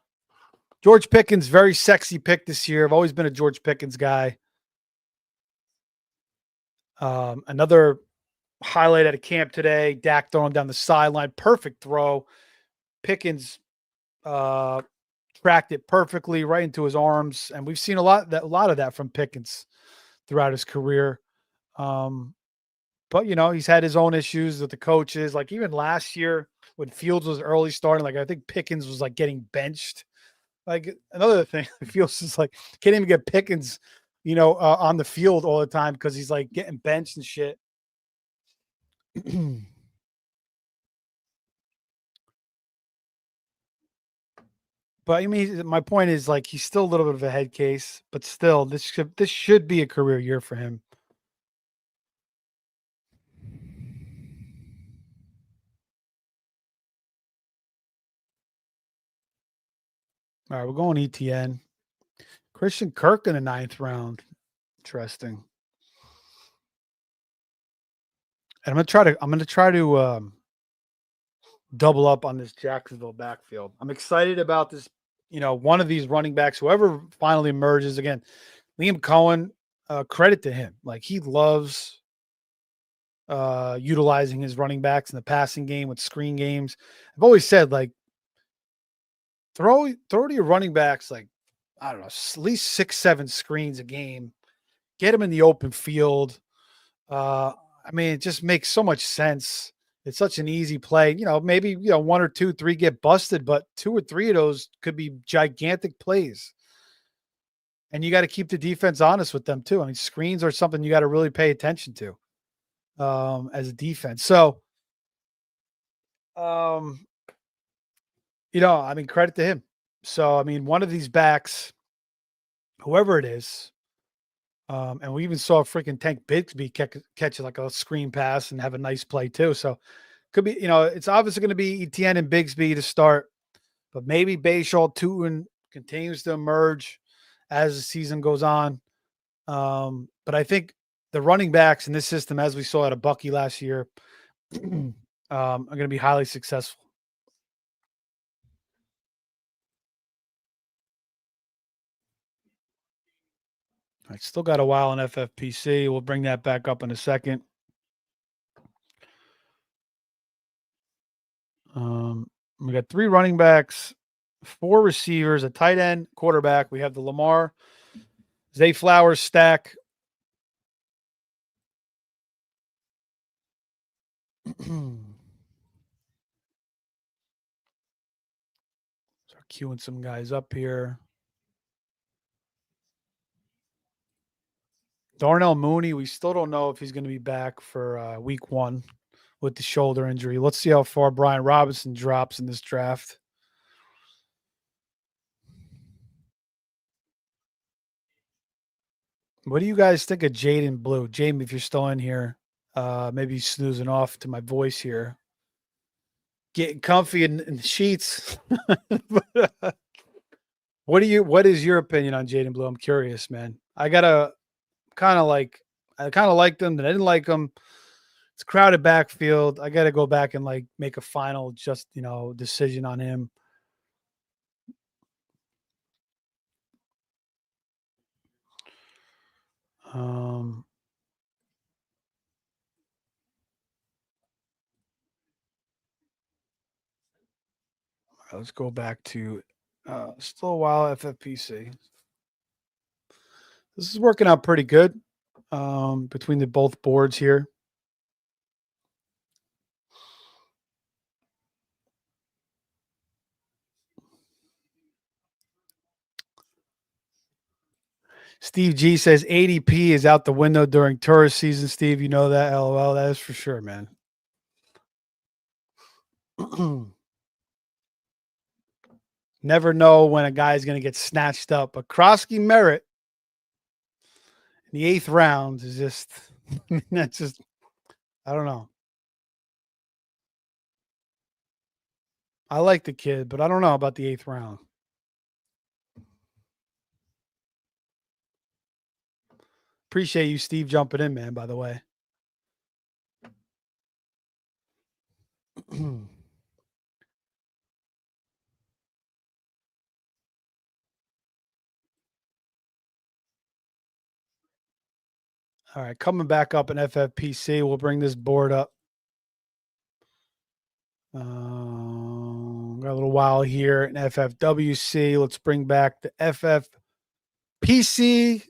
Speaker 1: George Pickens, very sexy pick this year. I've always been a George Pickens guy. Another highlight at a camp today, Dak throwing down the sideline. Perfect throw. Pickens tracked it perfectly right into his arms. And we've seen a lot of that from Pickens throughout his career. But he's had his own issues with the coaches. Like even last year when Fields was early starting, like I think Pickens was like getting benched. Like another thing, Fields is like can't even get Pickens, on the field all the time because he's like getting benched and shit. But I mean, my point is like he's still a little bit of a head case, but still, this should be a career year for him. All right, we're going ETN. Christian Kirk in the 9th round. Interesting. And I'm gonna try to double up on this Jacksonville backfield. I'm excited about this. One of these running backs, whoever finally emerges again, Liam Cohen. Credit to him. Like he loves utilizing his running backs in the passing game with screen games. I've always said like throw to your running backs like I don't know, at least 6-7 screens a game. Get them in the open field. I mean, it just makes so much sense. It's such an easy play. Maybe 1 or 2, 3 get busted, but 2 or 3 of those could be gigantic plays. And you got to keep the defense honest with them too. I mean, screens are something you got to really pay attention to as a defense. So, I mean, credit to him. So, I mean, one of these backs, whoever it is, And we even saw freaking Tank Bigsby catch like a screen pass and have a nice play too. So could be, it's obviously going to be Etienne and Bigsby to start, but maybe Bayshall Tootin continues to emerge as the season goes on. But I think the running backs in this system, as we saw at a Bucky last year, are going to be highly successful. I still got a while in FFPC. We'll bring that back up in a second. We got 3 running backs, 4 receivers, a tight end, quarterback. We have the Lamar, Zay Flowers stack. Start queuing some guys up here. Darnell Mooney, we still don't know if he's going to be back for week 1 with the shoulder injury. Let's see how far Brian Robinson drops in this draft. What do you guys think of Jaden Blue? Jamie, if you're still in here, maybe snoozing off to my voice here. Getting comfy in the sheets. What is your opinion on Jaden Blue? I'm curious, man. I kind of liked them, then I didn't like them. It's a crowded backfield. I got to go back and make a final decision on him. Let's go back to still a while FFPC. This is working out pretty good between the both boards here. Steve G says ADP is out the window during tourist season. Steve, you know that. LOL. That is for sure, man. Never know when a guy's going to get snatched up. But Krosky Merritt in the 8th round is just, that's just, I don't know. I like the kid, but I don't know about the 8th round. Appreciate you, Steve, jumping in, man, by the way. All right, coming back up in FFPC, we'll bring this board up. Got a little while here in FFWC. Let's bring back the FFPC.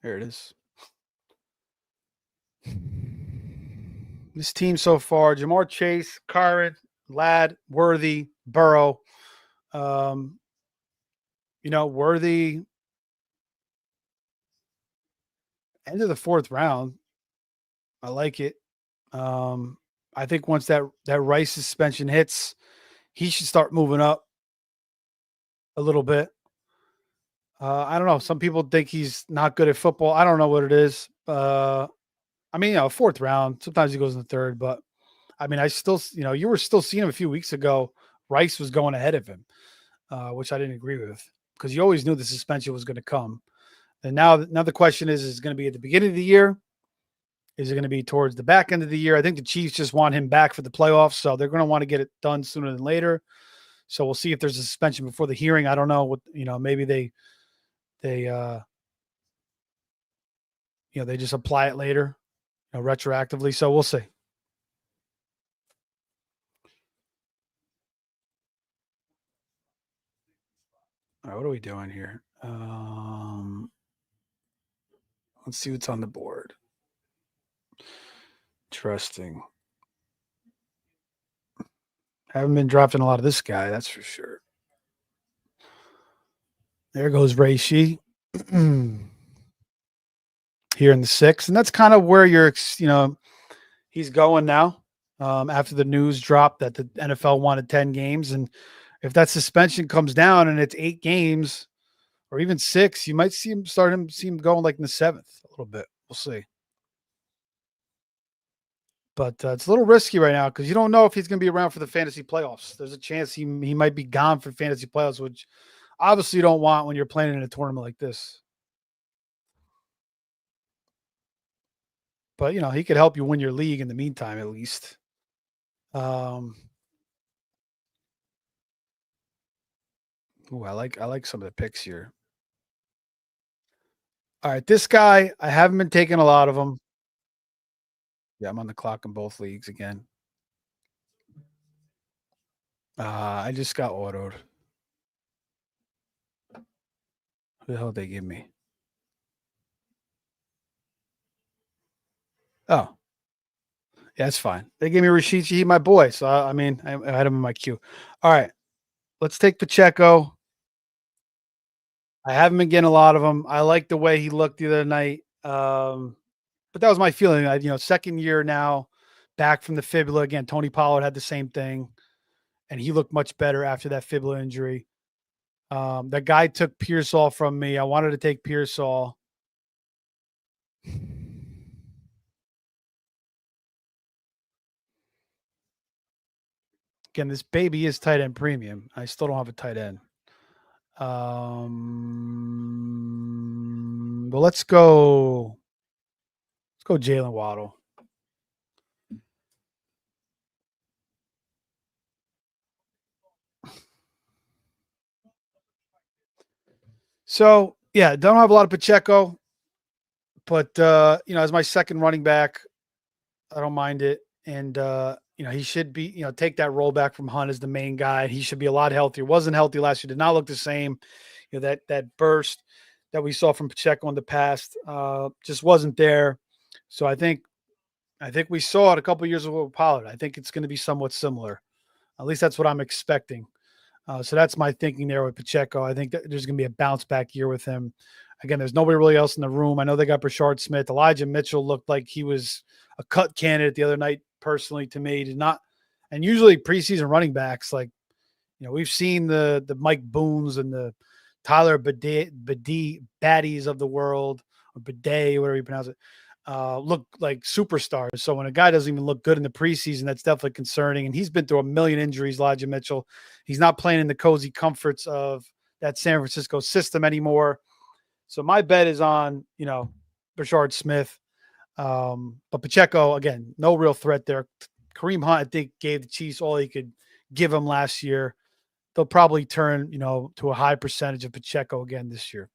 Speaker 1: There it is. This team so far: Jamar Chase, Kyron, Ladd, Worthy, Burrow. Worthy end of the 4th round. I like it. I think once that Rice suspension hits, he should start moving up a little bit. I don't know. Some people think he's not good at football. I don't know what it is. 4th round. Sometimes he goes in the 3rd, but I still, you were still seeing him a few weeks ago. Rice was going ahead of him, which I didn't agree with because you always knew the suspension was going to come. And now the question is it going to be at the beginning of the year? Is it going to be towards the back end of the year? I think the Chiefs just want him back for the playoffs, so they're going to want to get it done sooner than later. So we'll see if there's a suspension before the hearing. I don't know what, maybe they just apply it later, retroactively. So we'll see. All right, what are we doing here? Let's see what's on the board. Interesting. Haven't been drafting a lot of this guy, that's for sure. There goes Ray Shee here in the 6th. And that's kind of where he's going now after the news dropped that the NFL wanted 10 games. And, if that suspension comes down and it's 8 games or even 6, you might see him going like in the 7th a little bit. We'll see. But it's a little risky right now because you don't know if he's going to be around for the fantasy playoffs. There's a chance he might be gone for fantasy playoffs, which obviously you don't want when you're playing in a tournament like this. But he could help you win your league in the meantime, at least. Um, I like some of the picks here. All right, this guy, I haven't been taking a lot of them. Yeah, I'm on the clock in both leagues again. I just got autoed. Who the hell did they give me? Oh, yeah, that's fine. They gave me Rashichi, he my boy. So I mean, I had him in my queue. All right, let's take Pacheco. I haven't been getting a lot of them. I like the way he looked the other night. But that was my feeling. Second year now, back from the fibula again. Tony Pollard had the same thing, and he looked much better after that fibula injury. That guy took Pearsall from me. I wanted to take Pearsall. Again, this baby is tight end premium. I still don't have a tight end. But let's go. Let's go Jalen Waddle. So yeah, don't have a lot of Pacheco, but as my second running back, I don't mind it. And he should be, take that rollback from Hunt as the main guy. He should be a lot healthier. Wasn't healthy last year. Did not look the same. That burst that we saw from Pacheco in the past just wasn't there. So I think we saw it a couple of years ago with Pollard. I think it's going to be somewhat similar. At least that's what I'm expecting. So that's my thinking there with Pacheco. I think that there's going to be a bounce back year with him. Again, there's nobody really else in the room. I know they got Brashard Smith. Elijah Mitchell looked like he was a cut candidate the other night. Personally, to me, did not. And usually preseason running backs, like we've seen the Mike Boones and the Tyler Baddies of the world, or Bidet, whatever you pronounce it, look like superstars. So when a guy doesn't even look good in the preseason, that's definitely concerning. And he's been through a million injuries, Elijah Mitchell. He's not playing in the cozy comforts of that San Francisco system anymore. So my bet is on, Brashard Smith. But Pacheco, again, no real threat there. Kareem Hunt, I think, gave the Chiefs all he could give them last year. They'll probably turn, to a high percentage of Pacheco again this year.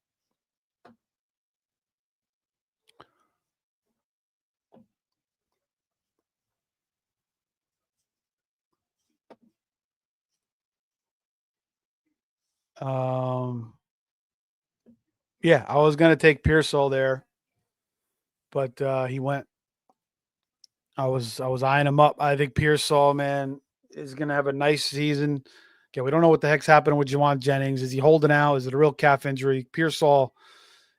Speaker 1: Yeah, I was going to take Pearsall there, but he went. I was eyeing him up. I think Pearsall, man, is going to have a nice season. Okay, we don't know what the heck's happening with Juwan Jennings. Is he holding out? Is it a real calf injury? Pearsall,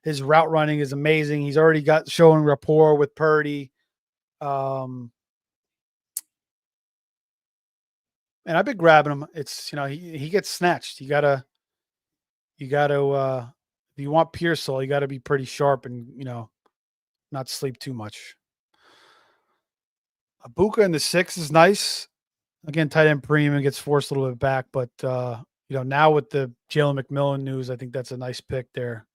Speaker 1: his route running is amazing. He's already got showing rapport with Purdy. And I've been grabbing him. It's he gets snatched. You gotta if you want Pearsall, you gotta be pretty sharp and not sleep too much. Abuka in the 6 is nice. Again, tight end premium gets forced a little bit back, but now with the Jalen McMillan news, I think that's a nice pick there.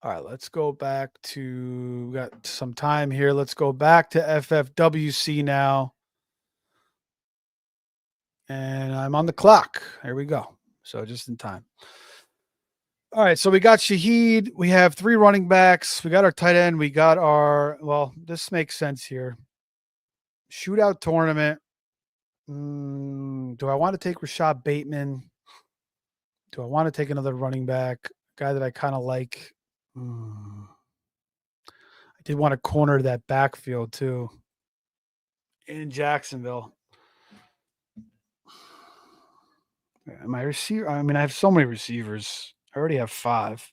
Speaker 1: All right, let's go back to we got some time here. Let's go back to FFWC now. And I'm on the clock. Here we go. So just in time. All right, so we got Shaheed. We have 3 running backs. We got our tight end. We got this makes sense here. Shootout tournament. Do I want to take Rashad Bateman? Do I want to take another running back? Guy that I kind of like. I did want to corner that backfield too in Jacksonville. My receiver, I mean, I have so many receivers. I already have 5.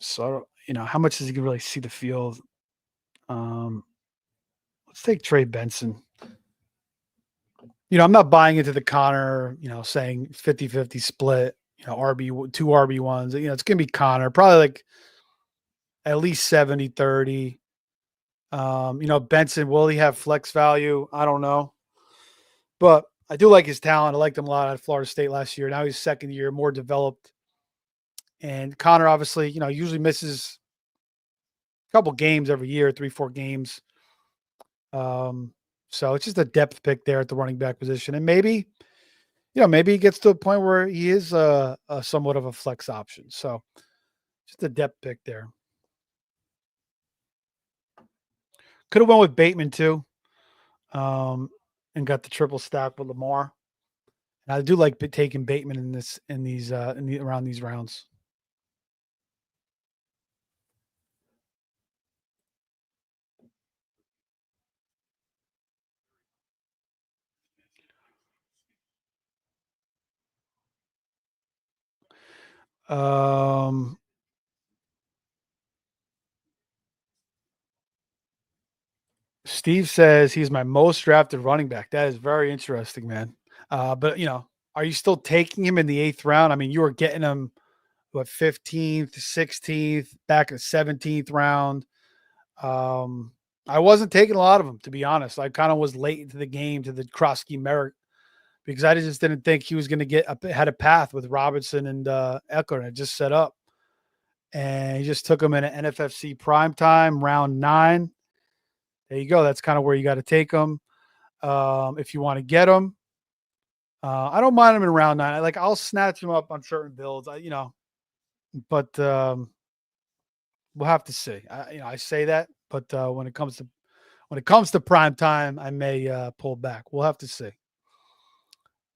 Speaker 1: So, how much does he really see the field? Let's take Trey Benson. I'm not buying into the Connor, saying 50-50 split, two RB1s. It's going to be Connor, probably like at least 70-30. Benson, will he have flex value? I don't know. But I do like his talent. I liked him a lot at Florida State last year. Now he's second year, more developed. And Connor, obviously, usually misses a couple games every year, 3-4 games. So it's just a depth pick there at the running back position. And maybe he gets to a point where he is a somewhat of a flex option. So just a depth pick there. Could have went with Bateman too, and got the triple stack with Lamar. And I do like taking Bateman around these rounds. Steve says he's my most drafted running back. That is very interesting, man. But are you still taking him in the 8th round? I mean, you were getting him 15th, 16th, back in the 17th round. I wasn't taking a lot of them, to be honest. I kind of was late into the game to the Krosky Merrick because I just didn't think he was going to had a path with Robinson and Eckler, and it just set up. And he just took him in an NFFC primetime, round 9. There you go. That's kind of where you got to take them if you want to get them. I don't mind him in round 9. I'll snatch him up on certain builds, but we'll have to see. I say that, but when it comes to prime time, I may pull back. We'll have to see.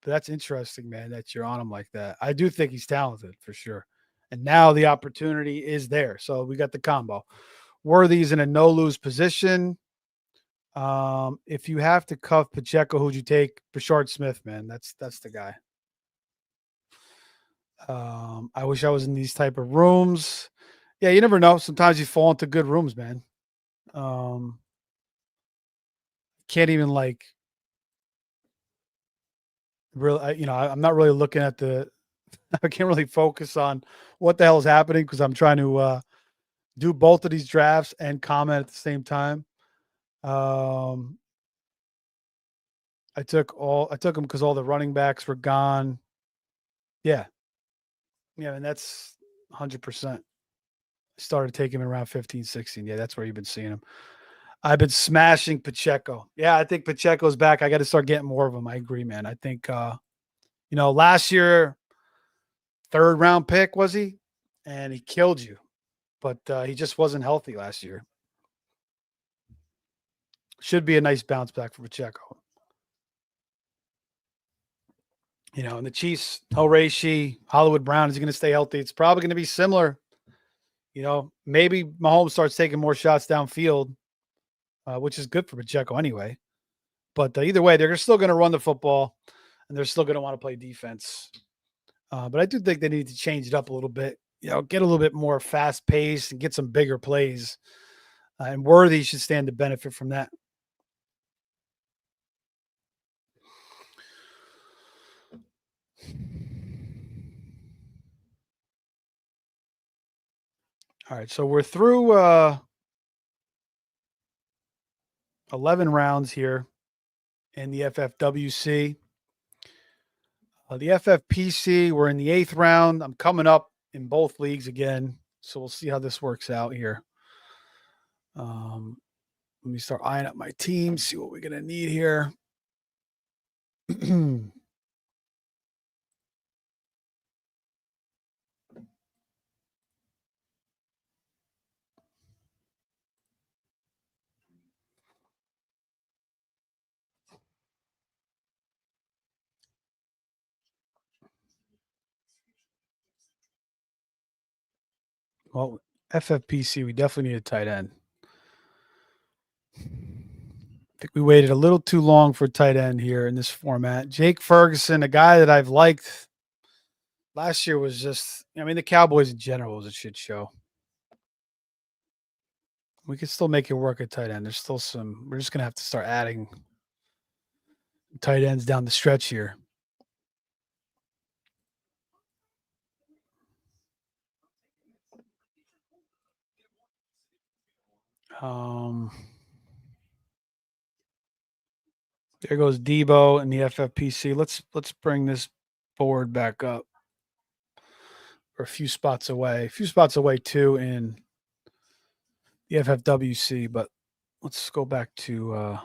Speaker 1: But that's interesting, man, that you're on him like that. I do think he's talented for sure. And now the opportunity is there. So we got the combo. Worthy's in a no-lose position. If you have to cuff Pacheco, who'd you take? Brashard Smith, man. That's the guy. I wish I was in these type of rooms. Yeah, you never know. Sometimes you fall into good rooms, man. Can't even really, I'm not really looking at I can't really focus on what the hell is happening because I'm trying to do both of these drafts and comment at the same time. I took them because all the running backs were gone. Yeah. Yeah, and that's 100%. Started taking him around 15, 16. Yeah, that's where you've been seeing him. I've been smashing Pacheco. Yeah, I think Pacheco's back. I got to start getting more of him. I agree, man. I think, last year, 3rd round pick was he? And he killed you. But he just wasn't healthy last year. Should be a nice bounce back for Pacheco. And the Chiefs, Horashi, Hollywood Brown, is he going to stay healthy? It's probably going to be similar. Maybe Mahomes starts taking more shots downfield, which is good for Pacheco anyway. But either way, they're still going to run the football, and they're still going to want to play defense. But I do think they need to change it up a little bit. Get a little bit more fast paced and get some bigger plays. And Worthy should stand to benefit from that. All right, so we're through 11 rounds here in the FFWC. The FFPC, we're in the 8th round. I'm coming up in both leagues again, so we'll see how this works out here. Let me start eyeing up my team, see what we're going to need here. Well, FFPC, we definitely need a tight end. I think we waited a little too long for tight end here in this format. Jake Ferguson, a guy that I've liked last year, was just, the Cowboys in general was a shit show. We can still make it work at tight end. There's still some. We're just gonna have to start adding tight ends down the stretch here. Um, there goes Debo and the FFPC. Let's bring this forward back up. Or a few spots away too in the FFWC. But let's go back to. I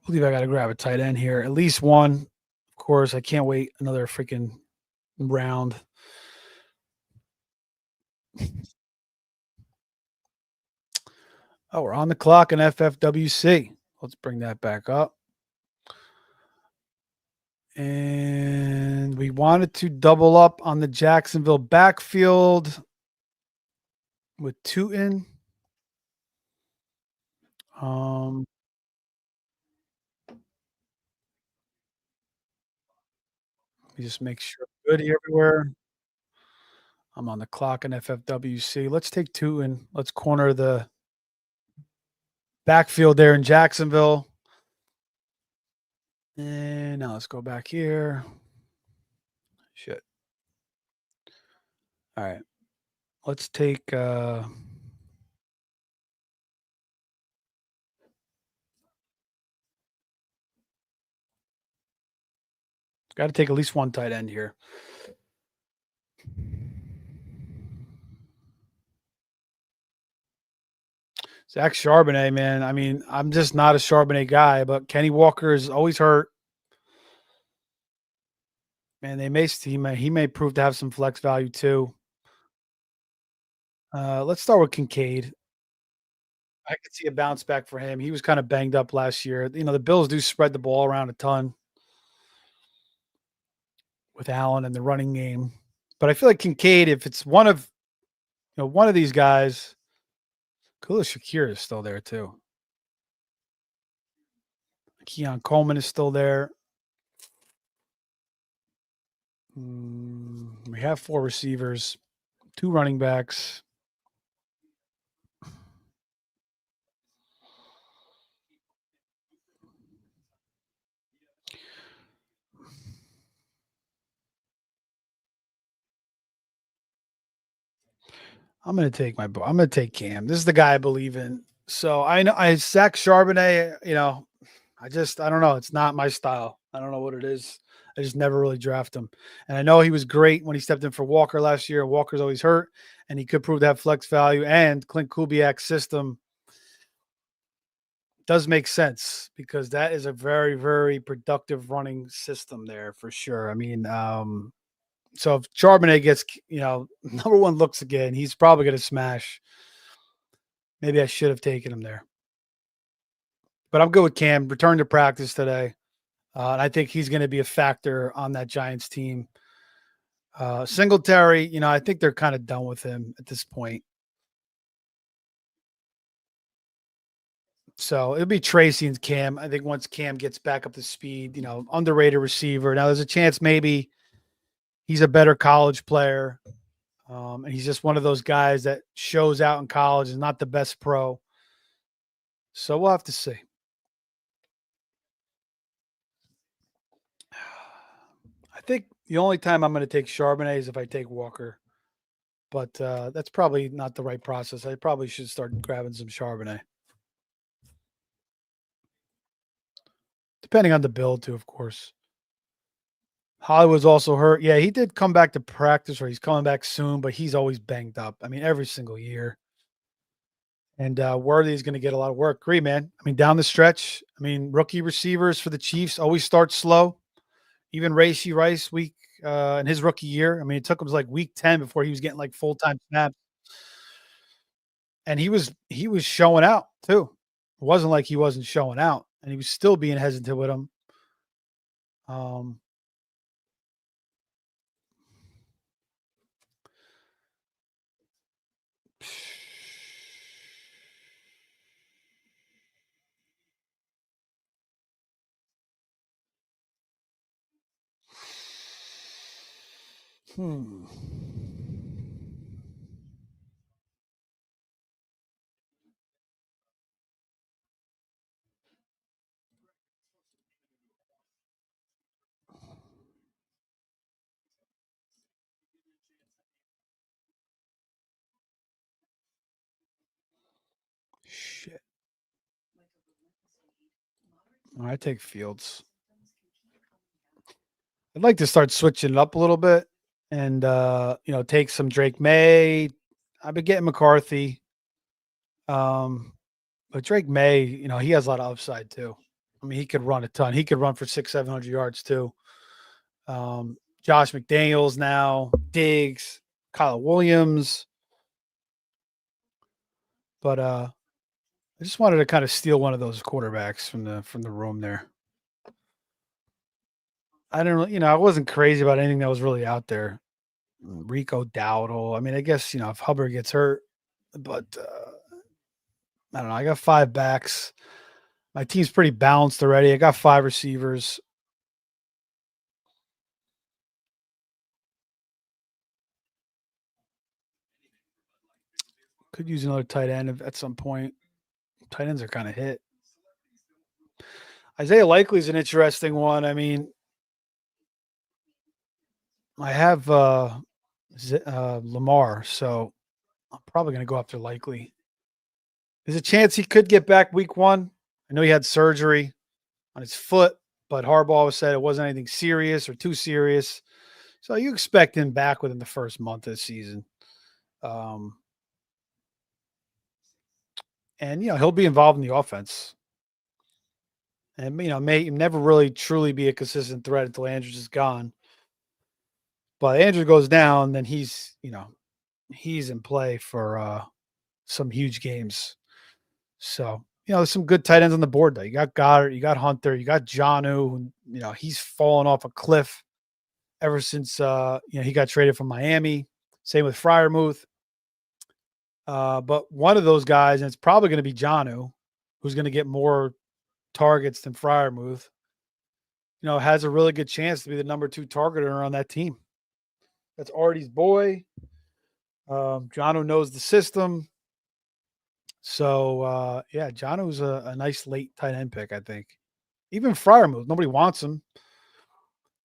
Speaker 1: believe I got to grab a tight end here, at least one. Of course, I can't wait another freaking round. Oh, we're on the clock in FFWC. Let's bring that back up. And we wanted to double up on the Jacksonville backfield with Tootin. Um, let me just make sure I'm good everywhere. I'm on the clock in FFWC. Let's take Tootin. Let's corner the backfield there in Jacksonville. And now let's go back here. Shit. All right. Let's take got to take at least one tight end here. Zach Charbonnet, man. I mean, I'm just not a Charbonnet guy, but Kenny Walker is always hurt. Man, he may prove to have some flex value too. Let's start with Kincaid. I could see a bounce back for him. He was kind of banged up last year. You know, the Bills do spread the ball around a ton with Allen and the running game. But I feel like Kincaid, if it's one of these guys, Kula Shakir is still there too. Keon Coleman is still there. We have 4 receivers, 2 running backs. I'm gonna take Cam. This is the guy I believe in. So I know I Zach Charbonnet, I don't know. It's not my style. I don't know what it is. I just never really draft him. And I know he was great when he stepped in for Walker last year. Walker's always hurt, and he could prove to have flex value. And Clint Kubiak's system does make sense because that is a very, very productive running system there for sure. I mean, so if Charbonnet gets, number 1 looks again, he's probably going to smash. Maybe I should have taken him there. But I'm good with Cam. Return to practice today. And I think he's going to be a factor on that Giants team. Singletary, I think they're kind of done with him at this point. So it'll be Tracy and Cam. I think once Cam gets back up to speed, underrated receiver. Now there's a chance maybe he's a better college player. And he's just one of those guys that shows out in college is not the best pro. So we'll have to see. I think the only time I'm going to take Charbonnet is if I take Walker. But that's probably not the right process. I probably should start grabbing some Charbonnet. Depending on the build, too, of course. Hollywood's also hurt. Yeah, he did come back to practice, or he's coming back soon, but he's always banged up. I mean, every single year. And Worthy's going to get a lot of work. Agree, man. I mean, down the stretch, rookie receivers for the Chiefs always start slow. Even Rashee Rice in his rookie year. It took him like week 10 before he was getting like full-time snaps. And he was showing out too. It wasn't like he wasn't showing out, and he was still being hesitant with him. Um, hmm. I take Fields. I'd like to start switching it up a little bit and take some Drake May. I've been getting McCarthy. But Drake May, he has a lot of upside too. I mean, he could run a ton. He could run for 600-700 yards too. Josh McDaniels now, Diggs, Kyle Williams. But I just wanted to kind of steal one of those quarterbacks from the room there. I didn't, I wasn't crazy about anything that was really out there. Rico Dowdle. I mean, I guess if Hubbard gets hurt, but I don't know. I got 5 backs. My team's pretty balanced already. I got 5 receivers. Could use another tight end at some point. Tight ends are kind of hit. Isaiah Likely is an interesting one. I mean, I have Lamar, so I'm probably going to go after Likely. There's a chance he could get back week 1. I know he had surgery on his foot, but Harbaugh said it wasn't anything serious or too serious. So you expect him back within the first month of the season. And, he'll be involved in the offense. And, may never really truly be a consistent threat until Andrews is gone. But Andrews goes down, then he's in play for some huge games. So, there's some good tight ends on the board, though. You got Goddard, you got Hunter, you got Jonnu. He's fallen off a cliff ever since, he got traded from Miami. Same with Freiermuth. But one of those guys, and it's probably going to be Jonnu, who's going to get more targets than Freiermuth, has a really good chance to be the number 2 targeter on that team. That's Artie's boy. Jonnu knows the system. So, Jonnu's a nice late tight end pick, I think. Even Freiermuth, nobody wants him.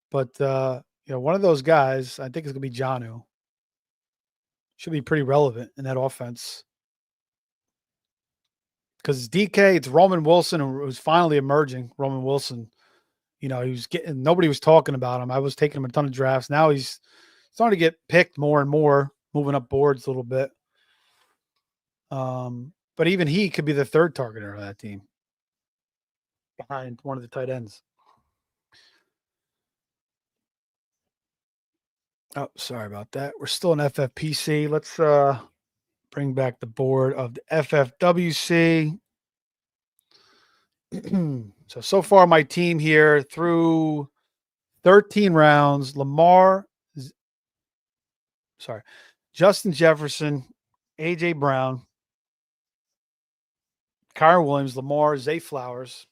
Speaker 1: But, one of those guys, I think it's going to be Jonnu. Should be pretty relevant in that offense. Because it's DK, it's Roman Wilson, who's finally emerging. Roman Wilson, he was getting, nobody was talking about him. I was taking him a ton of drafts. Now he's starting to get picked more and more, moving up boards a little bit. But even he could be the 3rd targeter on that team behind one of the tight ends. Oh, sorry about that. We're still in FFPC. Let's bring back the board of the FFWC. So far my team here through 13 rounds, Justin Jefferson, A.J. Brown, Kyron Williams, Lamar, Zay Flowers,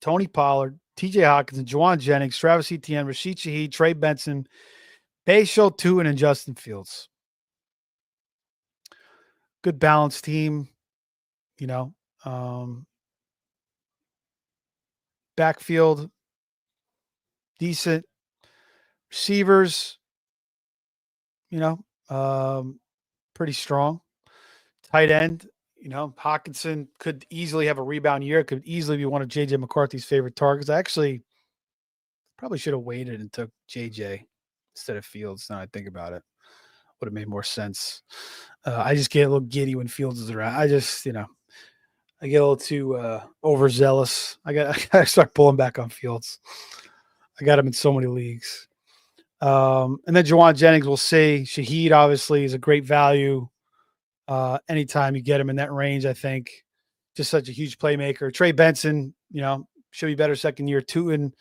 Speaker 1: Tony Pollard, T.J. Hawkins, Juwan Jennings, Travis Etienne, Rashid Shaheed, Trey Benson, Bayshore Tuen, and Justin Fields. Good balanced team, backfield, decent receivers, pretty strong. Tight end, Hawkinson could easily have a rebound year. Could easily be one of J.J. McCarthy's favorite targets. I actually probably should have waited and took J.J. instead of Fields. Now I think about it, would have made more sense. I just get a little giddy when Fields is around. I just, I get a little too overzealous. I got to start pulling back on Fields. I got him in so many leagues. And then Juwan Jennings, we'll see. Shaheed obviously is a great value. Anytime you get him in that range, I think just such a huge playmaker. Trey Benson, should be better second year. Tuen,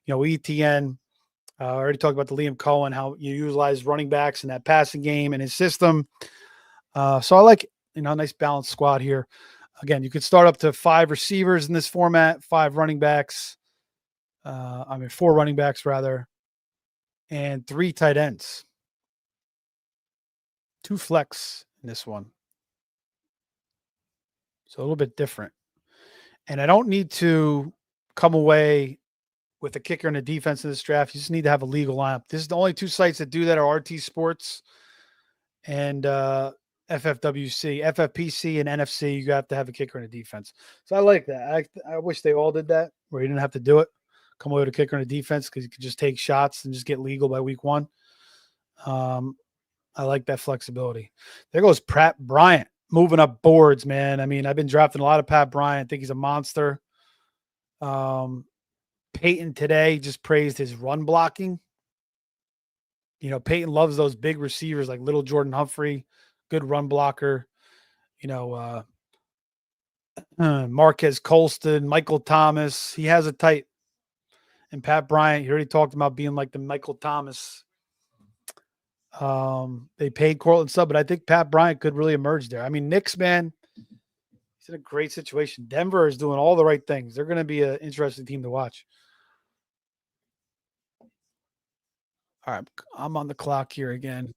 Speaker 1: ETN. I already talked about the Liam Cohen, how you utilize running backs in that passing game and his system. So I like, a nice balanced squad here. Again, you could start up to 5 receivers in this format, 5 running backs. 4 running backs rather, and 3 tight ends. 2 flex in this one. So a little bit different. And I don't need to come away with a kicker and a defense in this draft. You just need to have a legal lineup. This is the only 2 sites that do that are RT Sports and FFWC, FFPC, and NFC. You have to have a kicker and a defense. So I like that. I wish they all did that, where you didn't have to do it. Come away with a kicker and a defense because you could just take shots and just get legal by week 1. I like that flexibility. There goes Pat Bryant moving up boards, man. I mean, I've been drafting a lot of Pat Bryant. I think he's a monster. Peyton today just praised his run blocking. You know, Peyton loves those big receivers like little Jordan Humphrey, good run blocker. You know, Marquez Colston, Michael Thomas. He has a type. And Pat Bryant, he already talked about being like the Michael Thomas. They paid Cortland Sutton, but I think Pat Bryant could really emerge there. I mean, Knicks, man, he's in a great situation. Denver is doing all the right things. They're going to be an interesting team to watch. All right, I'm on the clock here again.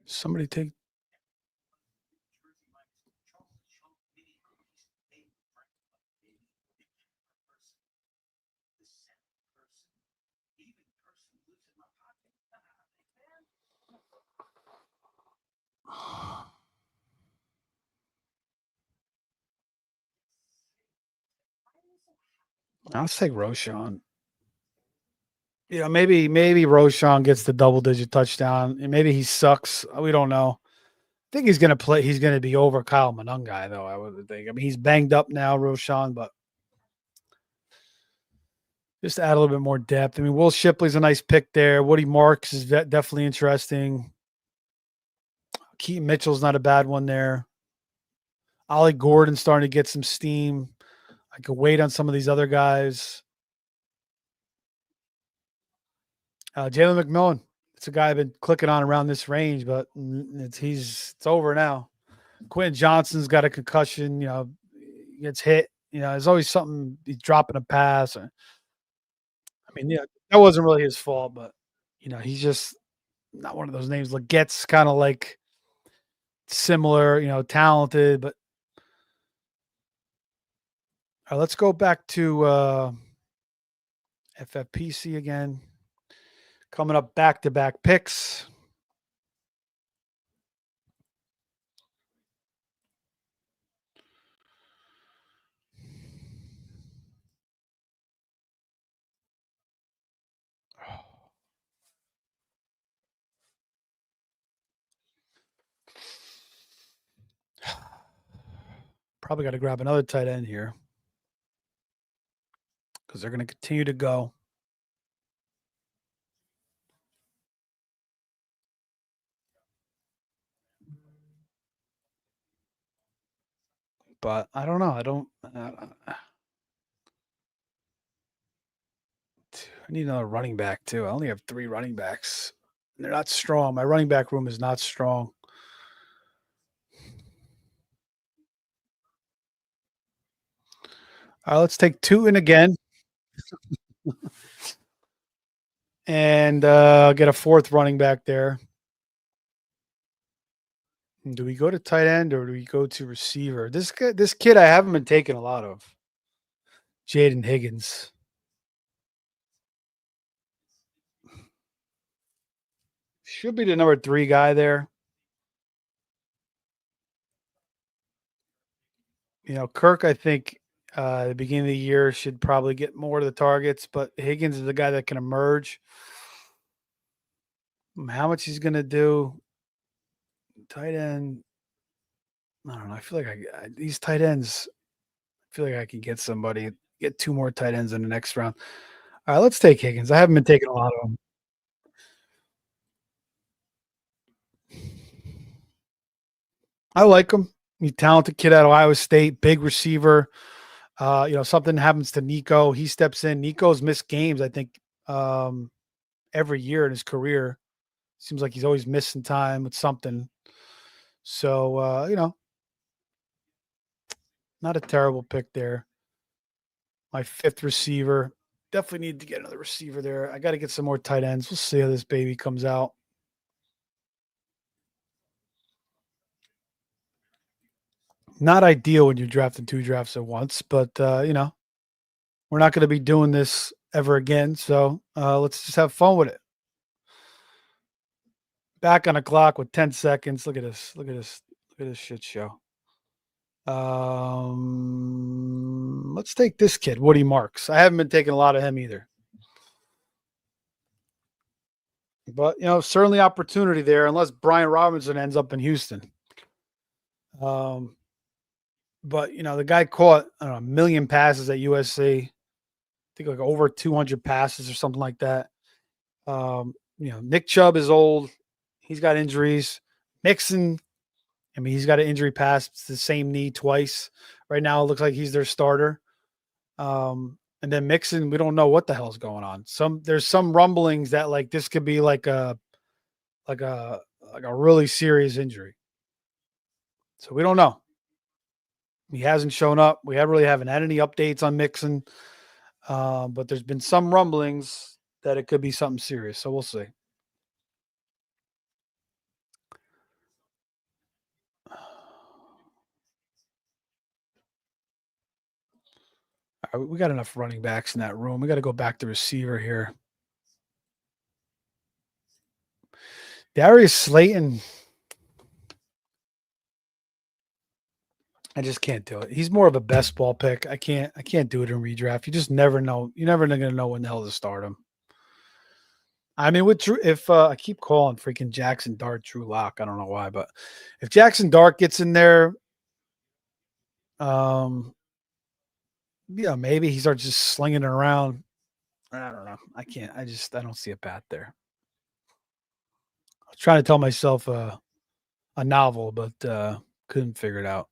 Speaker 1: Somebody take. I'll take Roshan. You know, maybe Roshan gets the double-digit touchdown, and maybe he sucks. We don't know. I think he's going to play. He's going to be over Kyle Monangai, though, I would think. I mean, he's banged up now, Roshan, but just to add a little bit more depth. I mean, Will Shipley's a nice pick there. Woody Marks is definitely interesting. Keaton Mitchell's not a bad one there. Ollie Gordon's starting to get some steam. I could wait on some of these other guys. Jalen McMillan. It's a guy I've been clicking on around this range, but it's over now. Quentin Johnson's got a concussion. You know, gets hit. You know, there's always something. He's dropping a pass. I mean, yeah, that wasn't really his fault, but you know, he's just not one of those names. Legette's kind of like similar. You know, talented, but all right, let's go back to FFPC again. Coming up back-to-back picks. Probably got to grab another tight end here because they're going to continue to go. But I don't know. I need another running back too. I only have 3 running backs. They're not strong. My running back room is not strong. All right, let's take 2 in again. And get a 4th running back there. Do we go to tight end or do we go to receiver? This kid I haven't been taking a lot of. Jaden Higgins. Should be the number 3 guy there. You know, Kirk, I think at the beginning of the year should probably get more of the targets, but Higgins is the guy that can emerge. How much he's going to do? Tight end. I don't know. I feel like these tight ends, I feel like I can get somebody, get 2 more tight ends in the next round. All right, let's take Higgins. I haven't been taking a lot of them. I like him. He's a talented kid out of Iowa State, big receiver. You know, something happens to Nico. He steps in. Nico's missed games, I think, every year in his career. Seems like he's always missing time with something. So, you know, not a terrible pick there. My 5th receiver. Definitely need to get another receiver there. I got to get some more tight ends. We'll see how this baby comes out. Not ideal when you're drafting 2 drafts at once, but, we're not gonna be doing this ever again, so, let's just have fun with it. Back on the clock with 10 seconds. Look at this. Look at this. Look at this shit show. Let's take this kid, Woody Marks. I haven't been taking a lot of him either. But, certainly opportunity there unless Brian Robinson ends up in Houston. Um, but, the guy caught, I don't know, a million passes at USC. I think like over 200 passes or something like that. Nick Chubb is old. He's got injuries. Mixon, I mean, he's got an injury past the same knee twice. Right now, it looks like he's their starter. And then Mixon, we don't know what the hell's going on. There's some rumblings that like this could be like a like a like a really serious injury. So we don't know. He hasn't shown up. We haven't had any updates on Mixon. But there's been some rumblings that it could be something serious. So we'll see. All right, we got enough running backs in that room. We got to go back to receiver here. Darius Slayton. I just can't do it. He's more of a best ball pick. I can't do it in redraft. You just never know. You're never gonna know when the hell to start him. I mean, with Drew, if I keep calling freaking Jackson Dart Drew Lock, I don't know why, but if Jackson Dart gets in there, maybe he starts just slinging it around. I don't know. I can't. I don't see a path there. I was trying to tell myself a novel, but couldn't figure it out.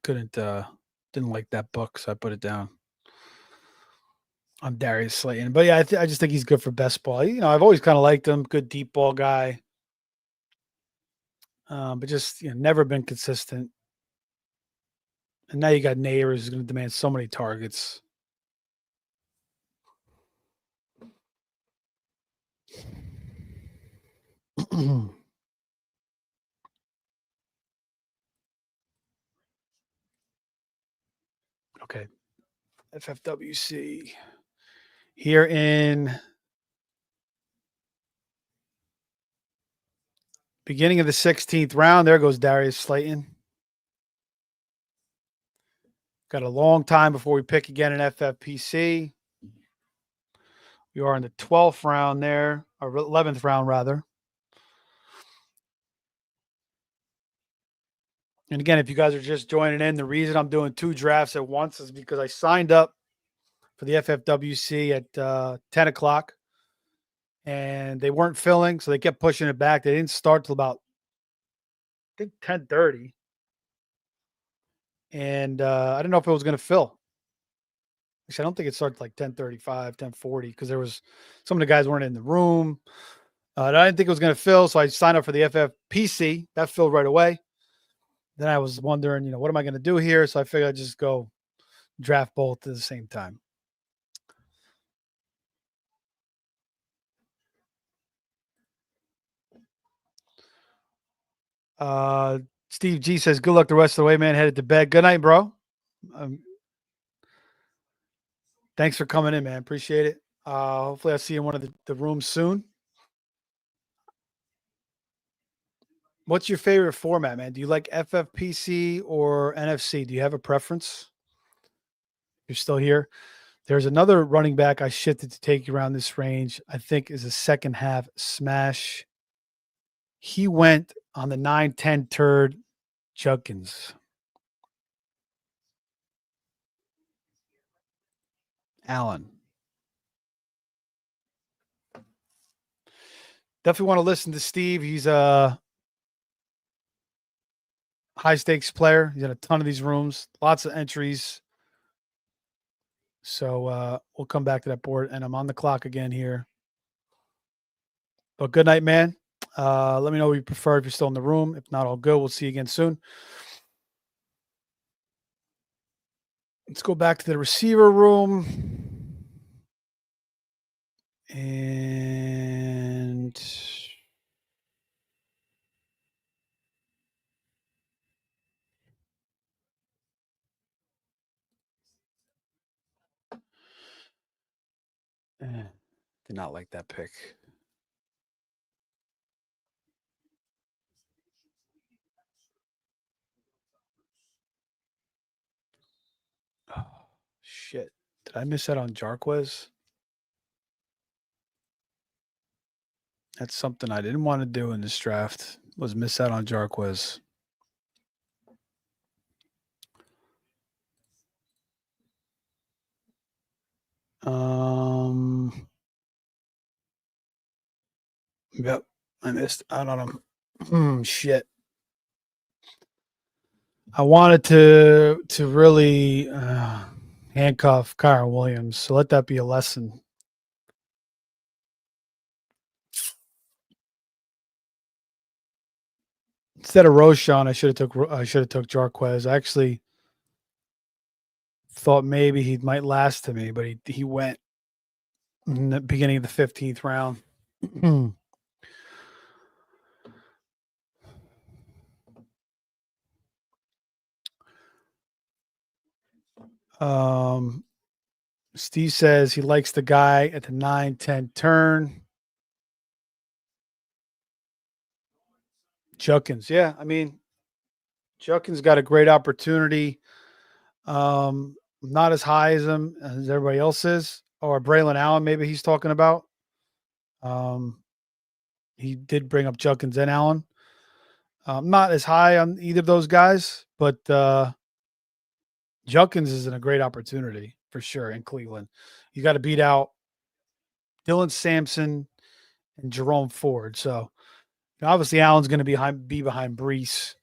Speaker 1: Didn't like that book, so I put it down. I'm Darius Slayton, but yeah, I just think he's good for best ball. I've always kind of liked him. Good deep ball guy, but just never been consistent. And now you got Neighbors who's going to demand so many targets. Okay, FFWC here in beginning of the 16th round. There goes Darius Slayton. Got a long time before we pick again in FFPC. We are in the 12th round there, or 11th round rather. And again, if you guys are just joining in, the reason I'm doing 2 drafts at once is because I signed up for the FFWC at 10 o'clock and they weren't filling, so they kept pushing it back. They didn't start till about, I think, 10:30. And I didn't know if it was going to fill. Actually, I don't think it started like 10:35, 10:40 because there was some of the guys weren't in the room. I didn't think it was going to fill, so I signed up for the FFPC. That filled right away. Then I was wondering, what am I going to do here? So I figured I'd just go draft both at the same time. Steve G says, "Good luck the rest of the way, man. Headed to bed. Good night, bro. Thanks for coming in, man. Appreciate it. Hopefully, I'll see you in one of the rooms soon." What's your favorite format, man? Do you like FFPC or NFC? Do you have a preference? You're still here. There's another running back I shifted to take you around this range. I think is a second half smash. He went on the 9-10 turd, Judkins. Allen. Definitely want to listen to Steve. He's a high stakes player. He's in a ton of these rooms, lots of entries. So we'll come back to that board, and I'm on the clock again here. But good night, man. Let me know what you prefer if you're still in the room. If not, all good. We'll see you again soon. Let's go back to the receiver room. And Did not like that pick. Oh, shit. Did I miss out on Jarquez? That's something I didn't want to do in this draft, was miss out on Jarquez. Yep, I missed out on him. Shit. I wanted to really handcuff Kyron Williams, so let that be a lesson. Instead of Roshan, I should have took Jarquez. I actually thought maybe he might last to me, but he went in the beginning of the 15th round. Steve says he likes the guy at the 9-10 turn. Judkins, yeah. I mean, Judkins got a great opportunity. Not as high as him as everybody else is, or Braylon Allen, maybe he's talking about. He did bring up Judkins and Allen. Not as high on either of those guys, but Judkins is in a great opportunity for sure in Cleveland. You got to beat out Dylan Sampson and Jerome Ford. So obviously Allen's going to be behind Brees.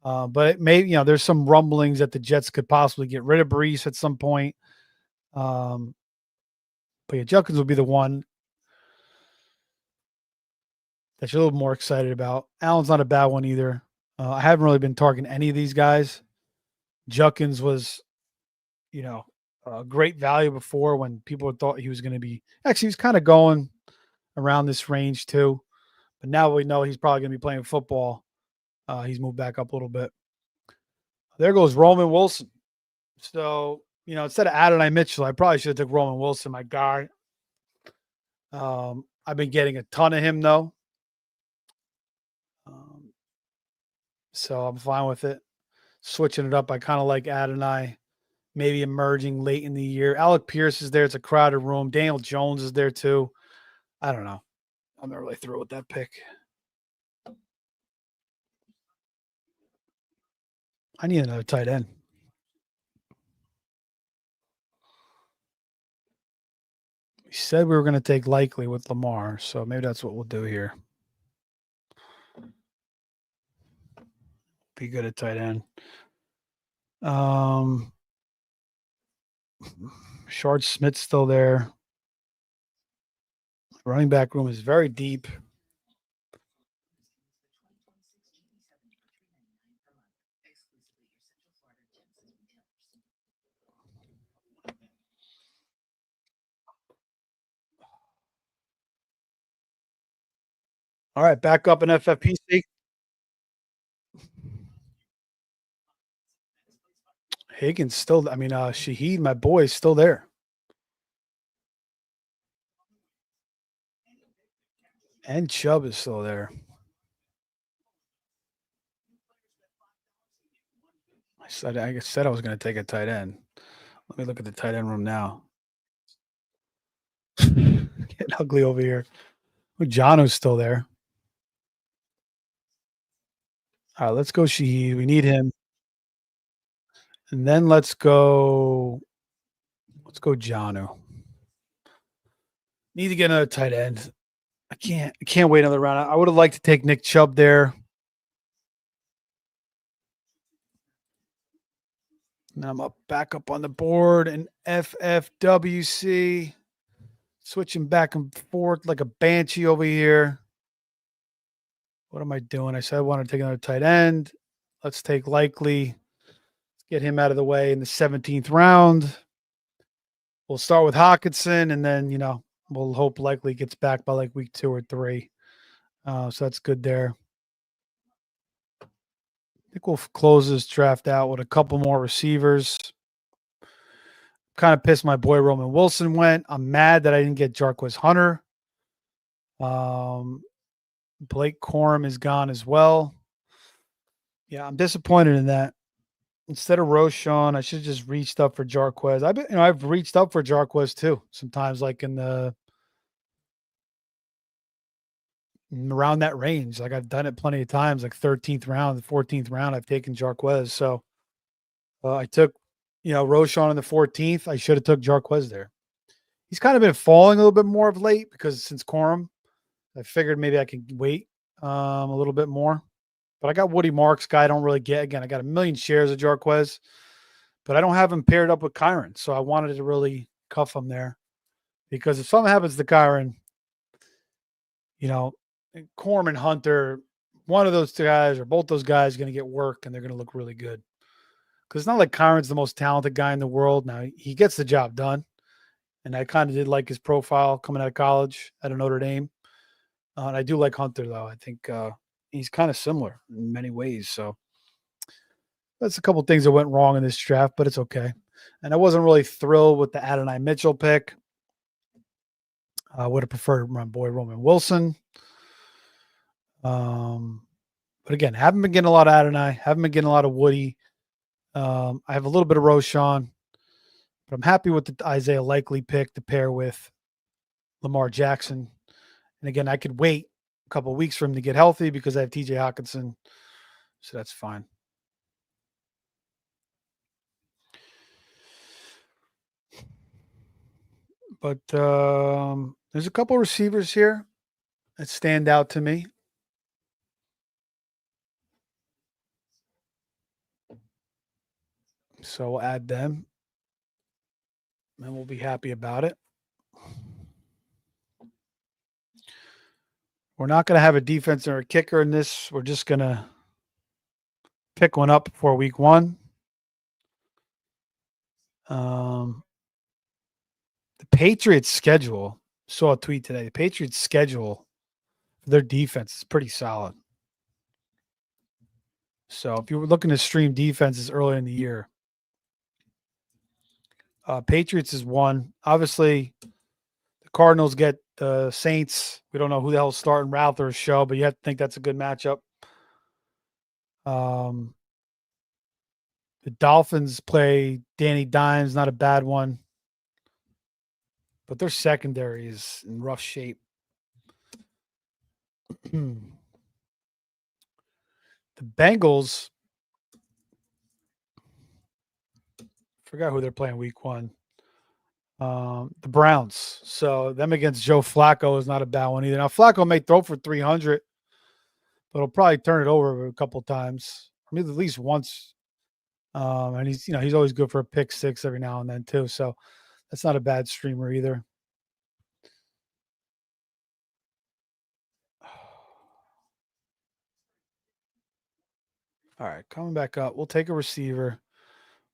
Speaker 1: But it may, there's some rumblings that the Jets could possibly get rid of Brees at some point. But yeah, Judkins will be the one that you're a little more excited about. Allen's not a bad one either. I haven't really been targeting any of these guys. Judkins was, great value before when people thought he was going to be. Actually, he's kind of going around this range too. But now we know he's probably going to be playing football. He's moved back up a little bit. There goes Roman Wilson. So, instead of Adonai Mitchell, I probably should have took Roman Wilson, my guy. I've been getting a ton of him though. So I'm fine with it. Switching it up. I kind of like Adonai, maybe emerging late in the year. Alec Pierce is there. It's a crowded room. Daniel Jones is there too. I don't know. I'm not really through with that pick. I need another tight end. We said we were going to take Likely with Lamar, so maybe that's what we'll do here. Be good at tight end. Shard Smith's still there. Running back room is very deep. All right, back up in FFPC. Higgins still, Shaheed, my boy, is still there. And Chubb is still there. I said I was going to take a tight end. Let me look at the tight end room now. Getting ugly over here. Jonu's still there. All right, let's go Shaheed. We need him. And then let's go Jonu. Need to get another tight end. I can't wait another round. I would have liked to take Nick Chubb there. Now I'm back up on the board and FFWC. Switching back and forth like a banshee over here. What am I doing? I said I want to take another tight end. Let's take Likely. Let's get him out of the way in the 17th round. We'll start with Hawkinson, and then, we'll hope Likely gets back by like week 2 or 3. So that's good there. I think we'll close this draft out with a couple more receivers. kind of pissed my boy Roman Wilson went. I'm mad that I didn't get Jarquez Hunter. Blake Corum is gone as well. Yeah, I'm disappointed in that. Instead of Roshan, I should have just reached up for Jarquez. I've reached up for Jarquez too. Sometimes, like around that range. Like I've done it plenty of times, like 13th round, the 14th round, I've taken Jarquez. So I took, Roshan in the 14th. I should have took Jarquez there. He's kind of been falling a little bit more of late because since Corum, I figured maybe I could wait a little bit more. But I got Woody Marks, guy I don't really get. Again, I got a million shares of Jarquez, but I don't have him paired up with Kyron. So I wanted to really cuff him there because if something happens to Kyron, Corum and Hunter, one of those two guys or both those guys are going to get work and they're going to look really good. Because it's not like Kyron's the most talented guy in the world. Now, he gets the job done. And I kind of did like his profile coming out of college at Notre Dame. And I do like Hunter, though. I think he's kind of similar in many ways. So that's a couple things that went wrong in this draft, but it's okay. And I wasn't really thrilled with the Adonai Mitchell pick. I would have preferred my boy Roman Wilson. But again, haven't been getting a lot of Adonai. Haven't been getting a lot of Woody. I have a little bit of Roshan. But I'm happy with the Isaiah Likely pick to pair with Lamar Jackson. And again, I could wait a couple of weeks for him to get healthy because I have TJ Hawkinson. So that's fine. But there's a couple of receivers here that stand out to me. So we'll add them. And we'll be happy about it. We're not going to have a defense or a kicker in this. We're just going to pick one up before week one. The Patriots schedule, saw a tweet today. The Patriots schedule for their defense is pretty solid. So if you were looking to stream defenses early in the year, Patriots is one. Obviously, the Cardinals get the Saints. We don't know who the hell's starting Rather's show, but you have to think that's a good matchup. The Dolphins play Danny Dimes, not a bad one. But their secondary is in rough shape. The Bengals, forgot who they're playing week one. The Browns. So them against Joe Flacco is not a bad one either. Now Flacco may throw for 300, but he'll probably turn it over a couple times. I mean, at least once. And he's always good for a pick six every now and then too. So that's not a bad streamer either. All right, coming back up. We'll take a receiver.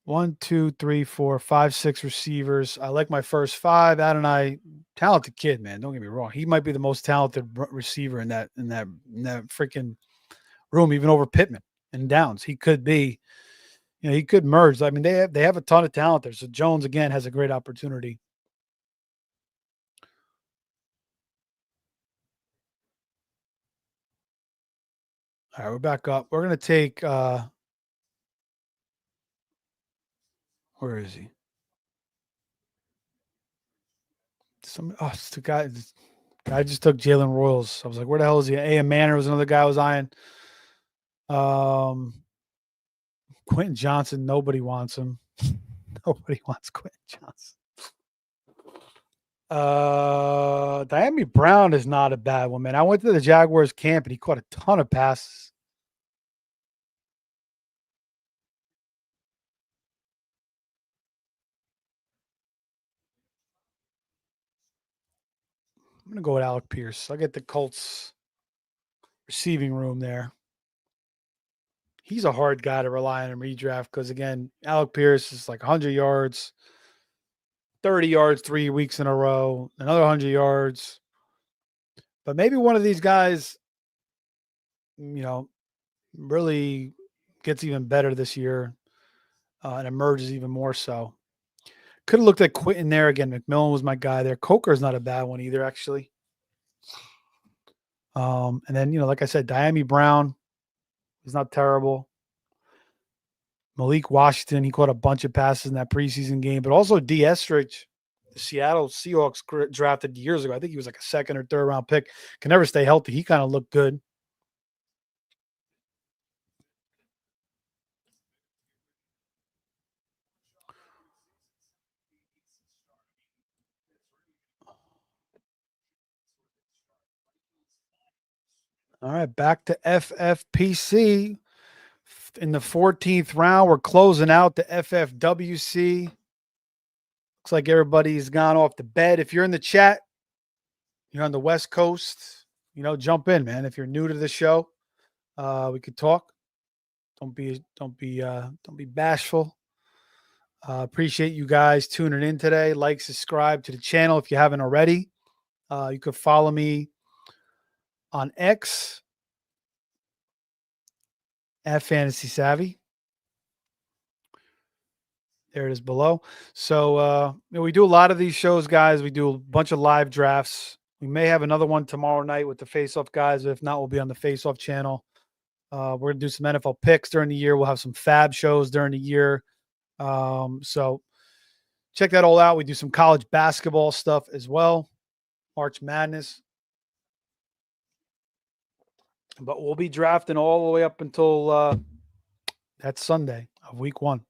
Speaker 1: 1, 2, 3, 4, 5, 6 receivers. I like my first 5. Adonai, talented kid, man. Don't get me wrong. He might be the most talented receiver in that freaking room, even over Pittman and Downs. He could be, he could merge. I mean, they have a ton of talent there. So Jones again has a great opportunity. All right, we're back up. We're gonna take. Where is he? It's the guy. I just took Jalen Royals. I was like, where the hell is he? A.M. Manor was another guy I was eyeing. Quentin Johnson, nobody wants him. Nobody wants Quentin Johnson. Diami Brown is not a bad one, man. I went to the Jaguars camp and he caught a ton of passes. I'm going to go with Alec Pierce. I'll get the Colts receiving room there. He's a hard guy to rely on in redraft because, again, Alec Pierce is like 100 yards, 30 yards 3 weeks in a row, another 100 yards. But maybe one of these guys, really gets even better this year and emerges even more so. Could have looked at Quentin there again. McMillan was my guy there. Coker's not a bad one either, actually. And then, like I said, Diami Brown is not terrible. Malik Washington, he caught a bunch of passes in that preseason game, but also D. Estrich, the Seattle Seahawks drafted years ago. I think he was like a second or third round pick. Can never stay healthy. He kind of looked good. All right, back to FFPC. In the 14th round, we're closing out the FFWC. Looks like everybody's gone off to bed. If you're in the chat, you're on the West Coast, jump in, man. If you're new to the show, we could talk. Don't be bashful. Appreciate you guys tuning in today. Like, subscribe to the channel if you haven't already. You could follow me on X at Fantasy Savvy. There it is below. So we do a lot of these shows, guys. We do a bunch of live drafts. We may have another one tomorrow night with the Face Off guys. If not, we'll be on the Face Off channel. We're going to do some NFL picks during the year. We'll have some fab shows during the year. So check that all out. We do some college basketball stuff as well. March Madness. But we'll be drafting all the way up until that Sunday of week 1.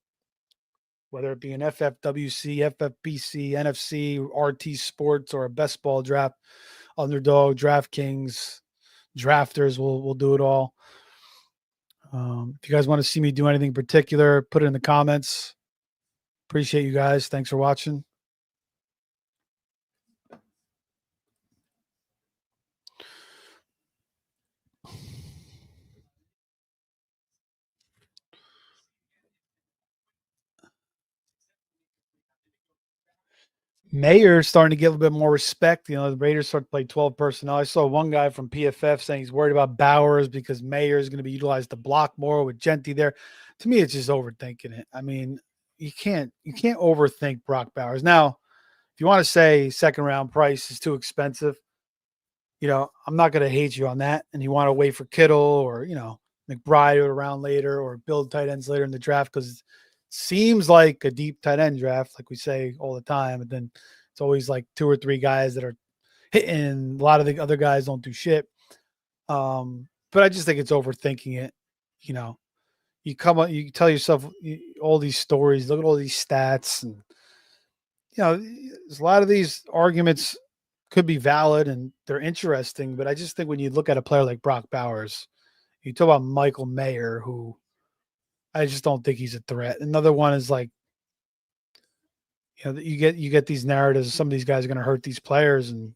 Speaker 1: Whether it be an FFWC, FFPC, NFC, RT Sports, or a best ball draft, Underdog, DraftKings, Drafters, we'll do it all. If you guys want to see me do anything in particular, put it in the comments. Appreciate you guys. Thanks for watching. Mayer's starting to get a little bit more respect. The Raiders started to play 12 personnel. I saw one guy from PFF saying he's worried about Bowers because Mayer is going to be utilized to block more with Genty there. To me, it's just overthinking it. I mean, you can't overthink Brock Bowers. Now, if you want to say second round price is too expensive, I'm not going to hate you on that. And you want to wait for Kittle or, McBride around later or build tight ends later in the draft because seems like a deep tight end draft, like we say all the time. And then it's always like 2 or 3 guys that are hitting. A lot of the other guys don't do shit. But I just think it's overthinking it. You tell yourself all these stories, look at all these stats. And, there's a lot of these arguments could be valid and they're interesting. But I just think when you look at a player like Brock Bowers, you talk about Michael Mayer, who I just don't think he's a threat. Another one is like, you get these narratives. Some of these guys are going to hurt these players, and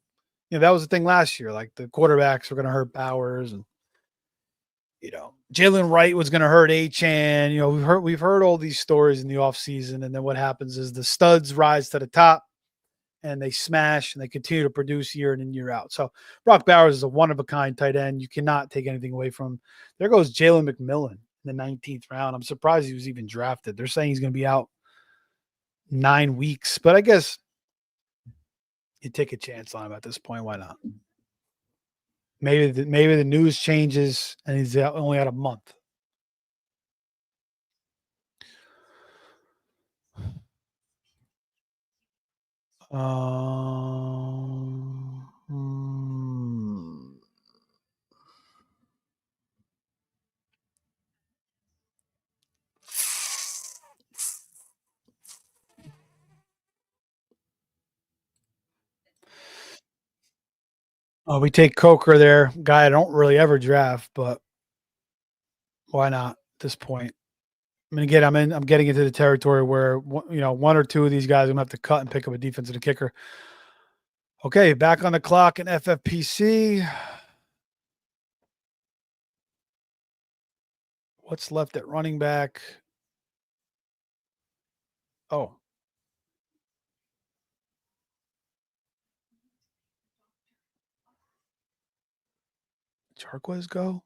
Speaker 1: that was the thing last year. Like the quarterbacks were going to hurt Bowers, and Jalen Wright was going to hurt Achan. We've heard all these stories in the offseason, and then what happens is the studs rise to the top, and they smash, and they continue to produce year in and year out. So Brock Bowers is a one of a kind tight end. You cannot take anything away from him. There goes Jalen McMillan. The 19th round. I'm surprised he was even drafted. They're saying he's going to be out 9 weeks, but I guess you take a chance on him at this point. Why not? Maybe the news changes and he's only out a month. We take Coker there, guy I don't really ever draft, but why not at this point? I mean, again, I'm getting into the territory where 1 or 2 of these guys I'm gonna have to cut and pick up a defensive kicker. Okay, back on the clock in FFPC. What's left at running back? Oh. Jarquez go?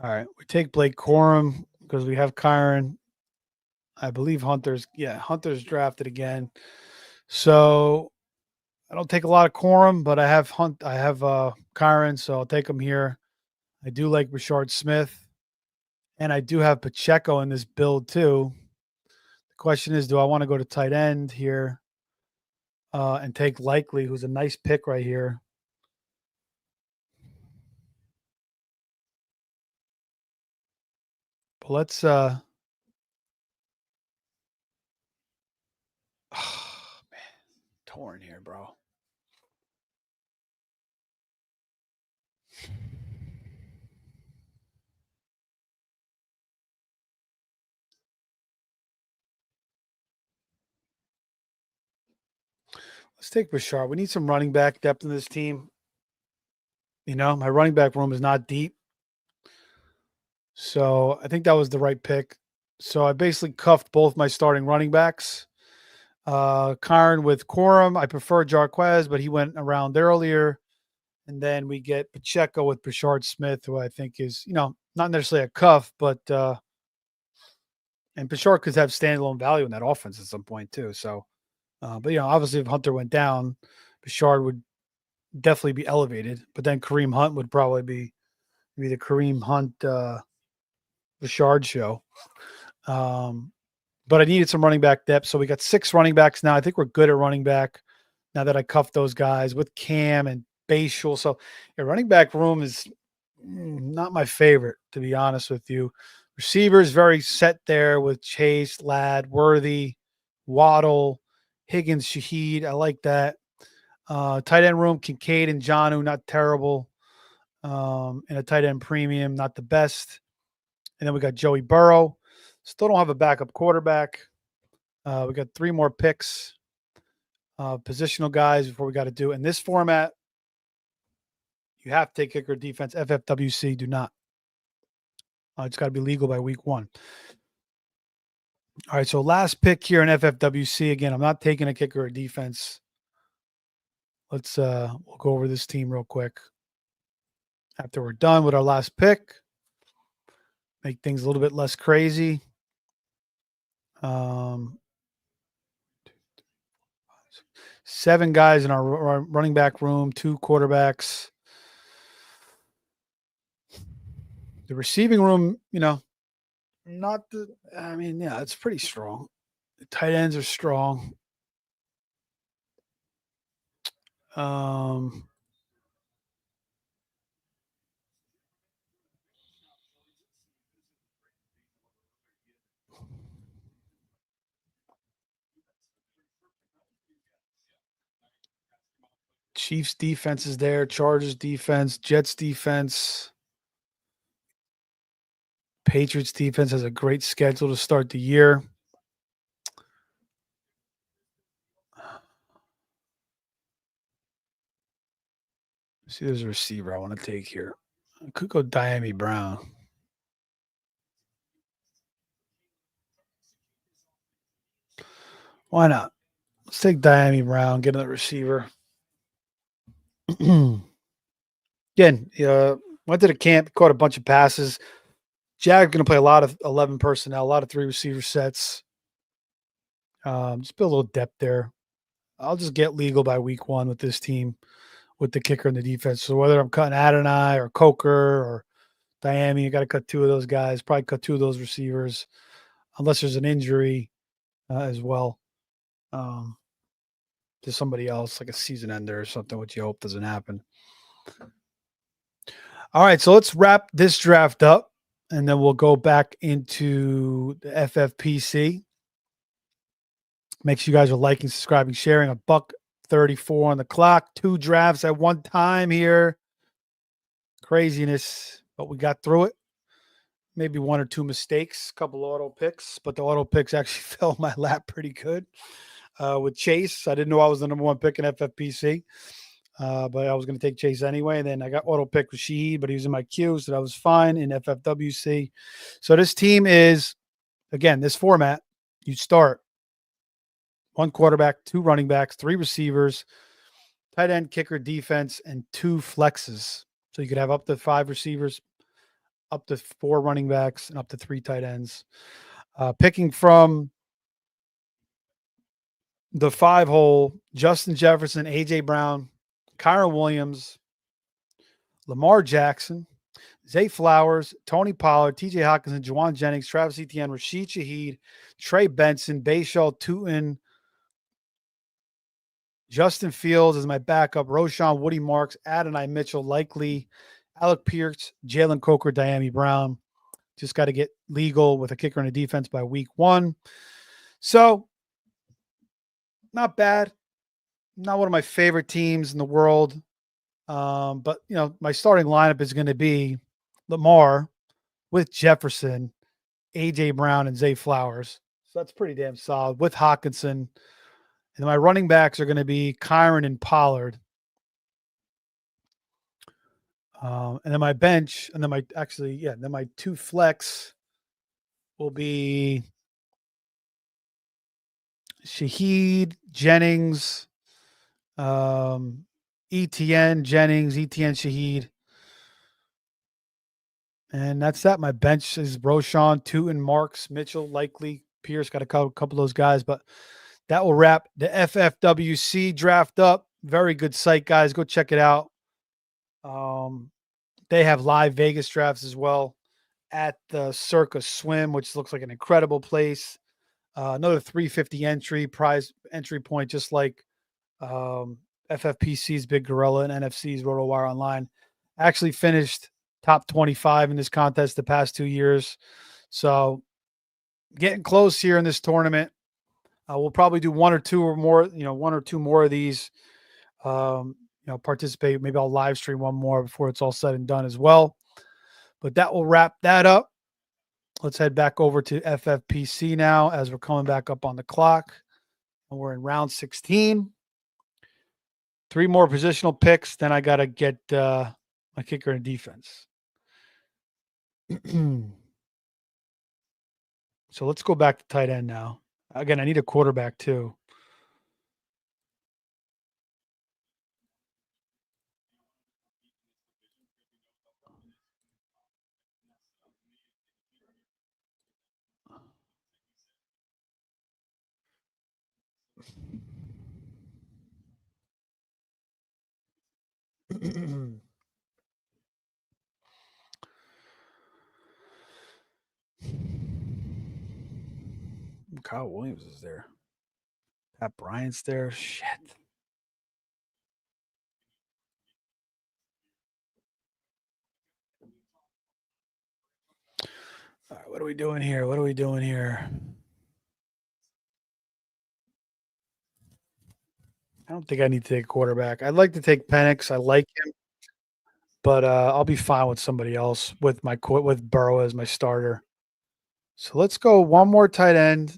Speaker 1: All right. We take Blake Corum because we have Kyron. I believe Hunter's drafted again. So I don't take a lot of Corum, but I have Kyron, so I'll take him here. I do like Richard Smith. And I do have Pacheco in this build too. The question is, do I want to go to tight end here and take Likely, who's a nice pick right here? But let's oh, man, torn here, bro. Let's take Bashar. We need some running back depth in this team. You know, my running back room is not deep. So I think that was the right pick. So I basically cuffed both my starting running backs. Karn with Corum. I prefer Jarquez, but he went around earlier. And then we get Pacheco with Brashard Smith, who I think is, not necessarily a cuff, but and Brashard could have standalone value in that offense at some point too. So, but obviously if Hunter went down, Brashard would definitely be elevated. But then Kareem Hunt would probably be maybe the Kareem Hunt Brashard show. But I needed some running back depth, so we got 6 running backs now. I think we're good at running back now that I cuffed those guys with Cam and Bashul. So your running back room is not my favorite, to be honest with you. Receivers very set there with Chase, Ladd, Worthy, Waddle, Higgins, Shaheed. I like that. Tight end room, Kincaid and Jonnu, not terrible. And a tight end premium, not the best. And then we got Joey Burrow. Still don't have a backup quarterback. We got 3 more picks, positional guys before we got to do. In this format, you have to take kicker defense. FFWC, do not. It's got to be legal by week 1. All right, so last pick here in FFWC. Again, I'm not taking a kicker or defense. Let's we'll go over this team real quick. After we're done with our last pick, make things a little bit less crazy. 7 guys in our running back room, 2 quarterbacks. The receiving room, it's pretty strong. The tight ends are strong. Chiefs defense is there, Chargers defense, Jets defense. Patriots defense has a great schedule to start the year. See, there's a receiver I want to take here. I could go Diami Brown. Why not? Let's take Diami Brown, get another receiver. Again, went to the camp, caught a bunch of passes. Jack's going to play a lot of 11 personnel, a lot of 3 receiver sets. Just build a little depth there. I'll just get legal by week 1 with this team, with the kicker and the defense. So whether I'm cutting Adonai or Coker or Diami, you got to cut 2 of those guys, probably cut 2 of those receivers, unless there's an injury as well to somebody else, like a season ender or something, which you hope doesn't happen. All right, so let's wrap this draft up, and then we'll go back into the FFPC. Make sure you guys are liking, subscribing, sharing. $1.34 on the clock. 2 drafts at one time here. Craziness, but we got through it. Maybe 1 or 2 mistakes, a couple auto picks, but the auto picks actually fell in my lap pretty good. With Chase, I didn't know I was the number 1 pick in FFPC, but I was going to take Chase anyway. And then I got auto pick with Shaheed, but he was in my queue, so that was fine in FFWC. So this team is, again, this format, you start 1 quarterback, 2 running backs, 3 receivers, tight end, kicker, defense, and 2 flexes. So you could have up to 5 receivers, up to 4 running backs, and up to 3 tight ends. Picking from the 5 hole, Justin Jefferson, A.J. Brown, Kyron Williams, Lamar Jackson, Zay Flowers, Tony Pollard, T.J. Hockenson, Juwan Jennings, Travis Etienne, Rashid Shaheed, Trey Benson, Bayshall Tootin, Justin Fields as my backup, Roshan, Woody Marks, Adonai Mitchell, likely, Alec Pierce, Jalen Coker, Diami Brown. Just got to get legal with a kicker and a defense by week 1. So, not bad. Not one of my favorite teams in the world. But, my starting lineup is going to be Lamar with Jefferson, A.J. Brown, and Zay Flowers. So that's pretty damn solid with Hockenson. And my running backs are going to be Kyron and Pollard. And then my bench, and then my 2 flex will be Shaheed, Jennings, Etienne, Shaheed. And that's that. My bench is Roshan, Tootin, Marks, Mitchell, likely, Pierce. Got a couple of those guys, but that will wrap the FFWC draft up. Very good site, guys. Go check it out. They have live Vegas drafts as well at the Circa Swim, which looks like an incredible place. Another 350 prize entry point, just like FFPC's Big Gorilla and NFC's RotoWire Online. Actually finished top 25 in this contest the past 2 years. So getting close here in this tournament. We'll probably do one or two more of these. Participate. Maybe I'll live stream one more before it's all said and done as well. But that will wrap that up. Let's head back over to FFPC now as we're coming back up on the clock. And we're in round 16. 3 more positional picks. Then I got to get my kicker and defense. So let's go back to tight end now. Again, I need a quarterback too. Kyle Williams is there. Pat Bryant's there. Shit. All right, what are we doing here? I don't think I need to take a quarterback. I'd like to take Penix. I like him, but I'll be fine with somebody else with Burrow as my starter. So let's go one more tight end.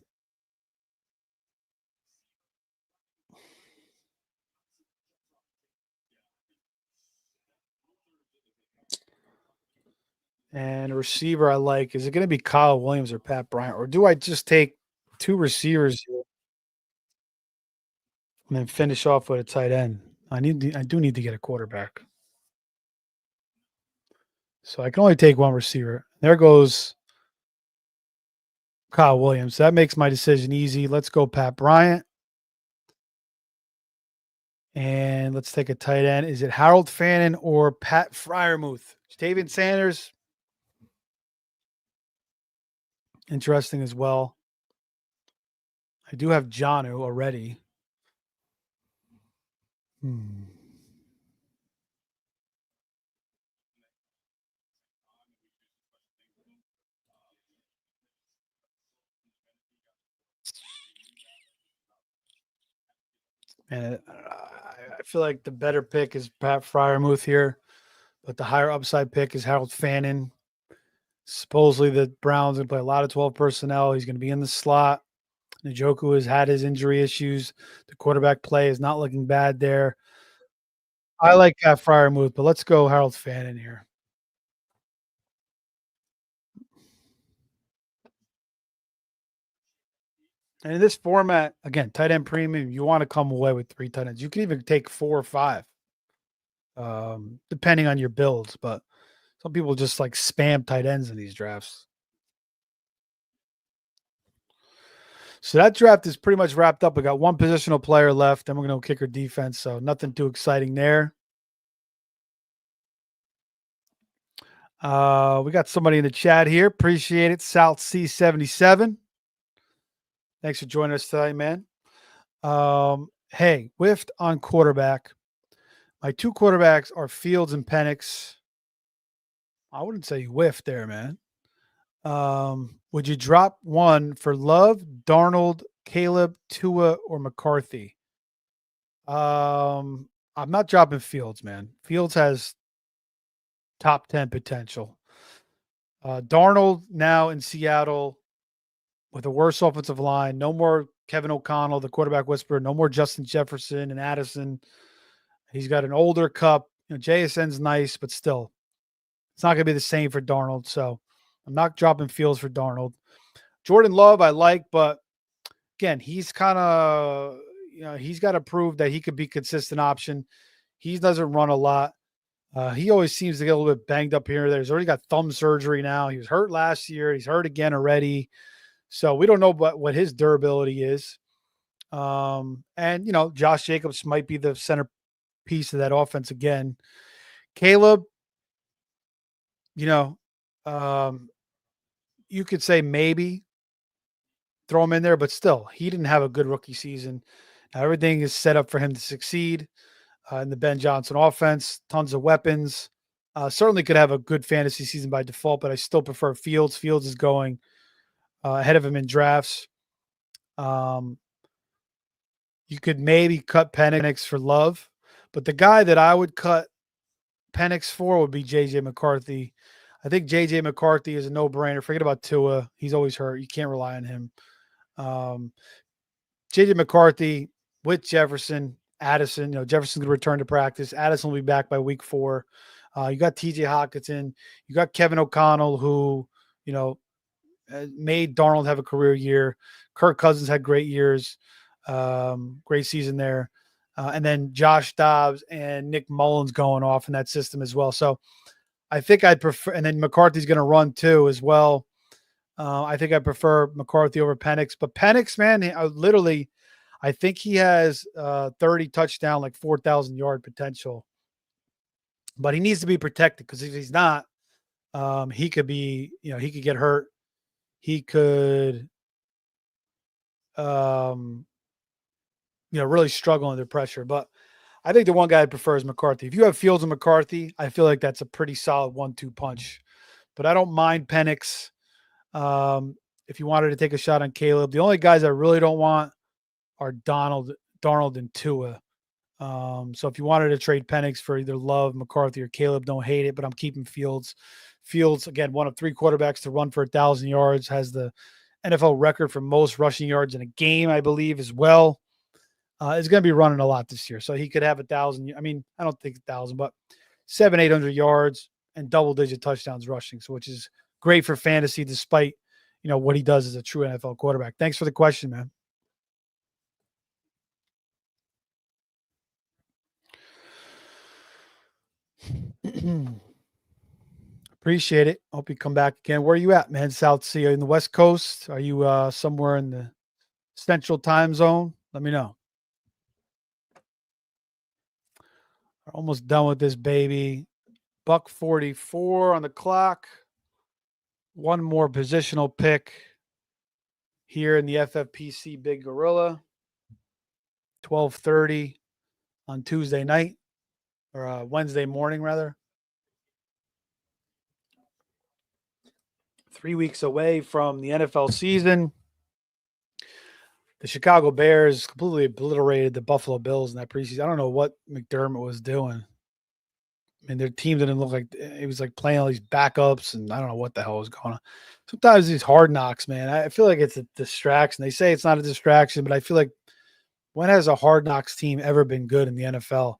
Speaker 1: And a receiver I like. Is it going to be Kyle Williams or Pat Bryant? Or do I just take 2 receivers here and then finish off with a tight end? I do need to get a quarterback. So I can only take 1 receiver. There goes Kyle Williams. That makes my decision easy. Let's go Pat Bryant. And let's take a tight end. Is it Harold Fannin or Pat Freiermuth? Jatavian Sanders. Interesting as well. I do have Jonnu already. And I feel like the better pick is Pat Freiermuth here, but the higher upside pick is Harold Fannin. Supposedly the Browns going to play a lot of 12 personnel. He's going to be in the slot. Njoku has had his injury issues. The quarterback play is not looking bad there. I like Pat Freiermuth, but let's go Harold Fannin here. And in this format, again, tight end premium, you want to come away with 3 tight ends. You can even take 4 or 5, depending on your builds. But Some people just like spam tight ends in these drafts. So that draft is pretty much wrapped up. We got one positional player left, and we're going to kicker defense. So nothing too exciting there. We got somebody in the chat here. Appreciate it. South C77. Thanks for joining us today, man. Hey, whiffed on quarterback. My two quarterbacks are Fields and Penix. I wouldn't say you whiffed there, man. Would you drop one for Love, Darnold, Caleb, Tua, or McCarthy? I'm not dropping Fields, man. Fields has top 10 potential. Darnold now in Seattle with a worse offensive line. No more Kevin O'Connell, the quarterback whisperer. No more Justin Jefferson and Addison. He's got an older Cup. JSN's nice, but still, it's not going to be the same for Darnold. So I'm not dropping Fields for Darnold. Jordan Love, I like, but again, he's kind of, he's got to prove that he could be a consistent option. He doesn't run a lot. He always seems to get a little bit banged up here. He's already got thumb surgery now. He was hurt last year. He's hurt again already. So we don't know what his durability is. And, Josh Jacobs might be the centerpiece of that offense again. Caleb, you could say maybe throw him in there, but still, he didn't have a good rookie season. Now, everything is set up for him to succeed in the Ben Johnson offense. Tons of weapons. Certainly could have a good fantasy season by default, but I still prefer Fields. Fields is going ahead of him in drafts. You could maybe cut Penix for Love, but the guy that I would cut Penix for would be J.J. McCarthy. I think J.J. McCarthy is a no-brainer. Forget about Tua. He's always hurt. You can't rely on him. J.J. McCarthy with Jefferson, Addison. Jefferson's going to return to practice. Addison will be back by week 4. You got T.J. Hockenson. You got Kevin O'Connell, who, made Darnold have a career year. Kirk Cousins had great years. Great season there. And then Josh Dobbs and Nick Mullins going off in that system as well. So I think I'd prefer, and then McCarthy's going to run too as well. I think I prefer McCarthy over Penix, but Penix, man, I think he has 30 touchdown, like 4,000 yard potential, but he needs to be protected because if he's not, he could be, he could get hurt. He could, really struggle under pressure. But I think the one guy I prefer is McCarthy. If you have Fields and McCarthy, I feel like that's a pretty solid 1-2 punch. But I don't mind Penix. If you wanted to take a shot on Caleb, the only guys I really don't want are Darnold, and Tua. So if you wanted to trade Penix for either Love, McCarthy, or Caleb, don't hate it. But I'm keeping Fields. Fields, again, one of 3 quarterbacks to run for 1,000 yards, has the NFL record for most rushing yards in a game, I believe, as well. Is going to be running a lot this year. So he could have 1,000. I mean, I don't think 1,000, but 700-800 yards and double-digit touchdowns rushing. So which is great for fantasy despite, what he does as a true NFL quarterback. Thanks for the question, man. Appreciate it. Hope you come back again. Where are you at, man? South Sea? Are you in the West Coast? Are you somewhere in the Central Time Zone? Let me know. We're almost done with this baby. $144 on the clock. One more positional pick here in the FFPC Big Gorilla. 12:30 on Tuesday night, or Wednesday morning, rather. 3 weeks away from the NFL season. The Chicago Bears completely obliterated the Buffalo Bills in that preseason. I don't know what McDermott was doing. I mean, their team didn't look like it was like playing all these backups, and I don't know what the hell was going on. Sometimes these hard knocks, man, I feel like it's a distraction. They say it's not a distraction, but I feel like when has a hard knocks team ever been good in the NFL?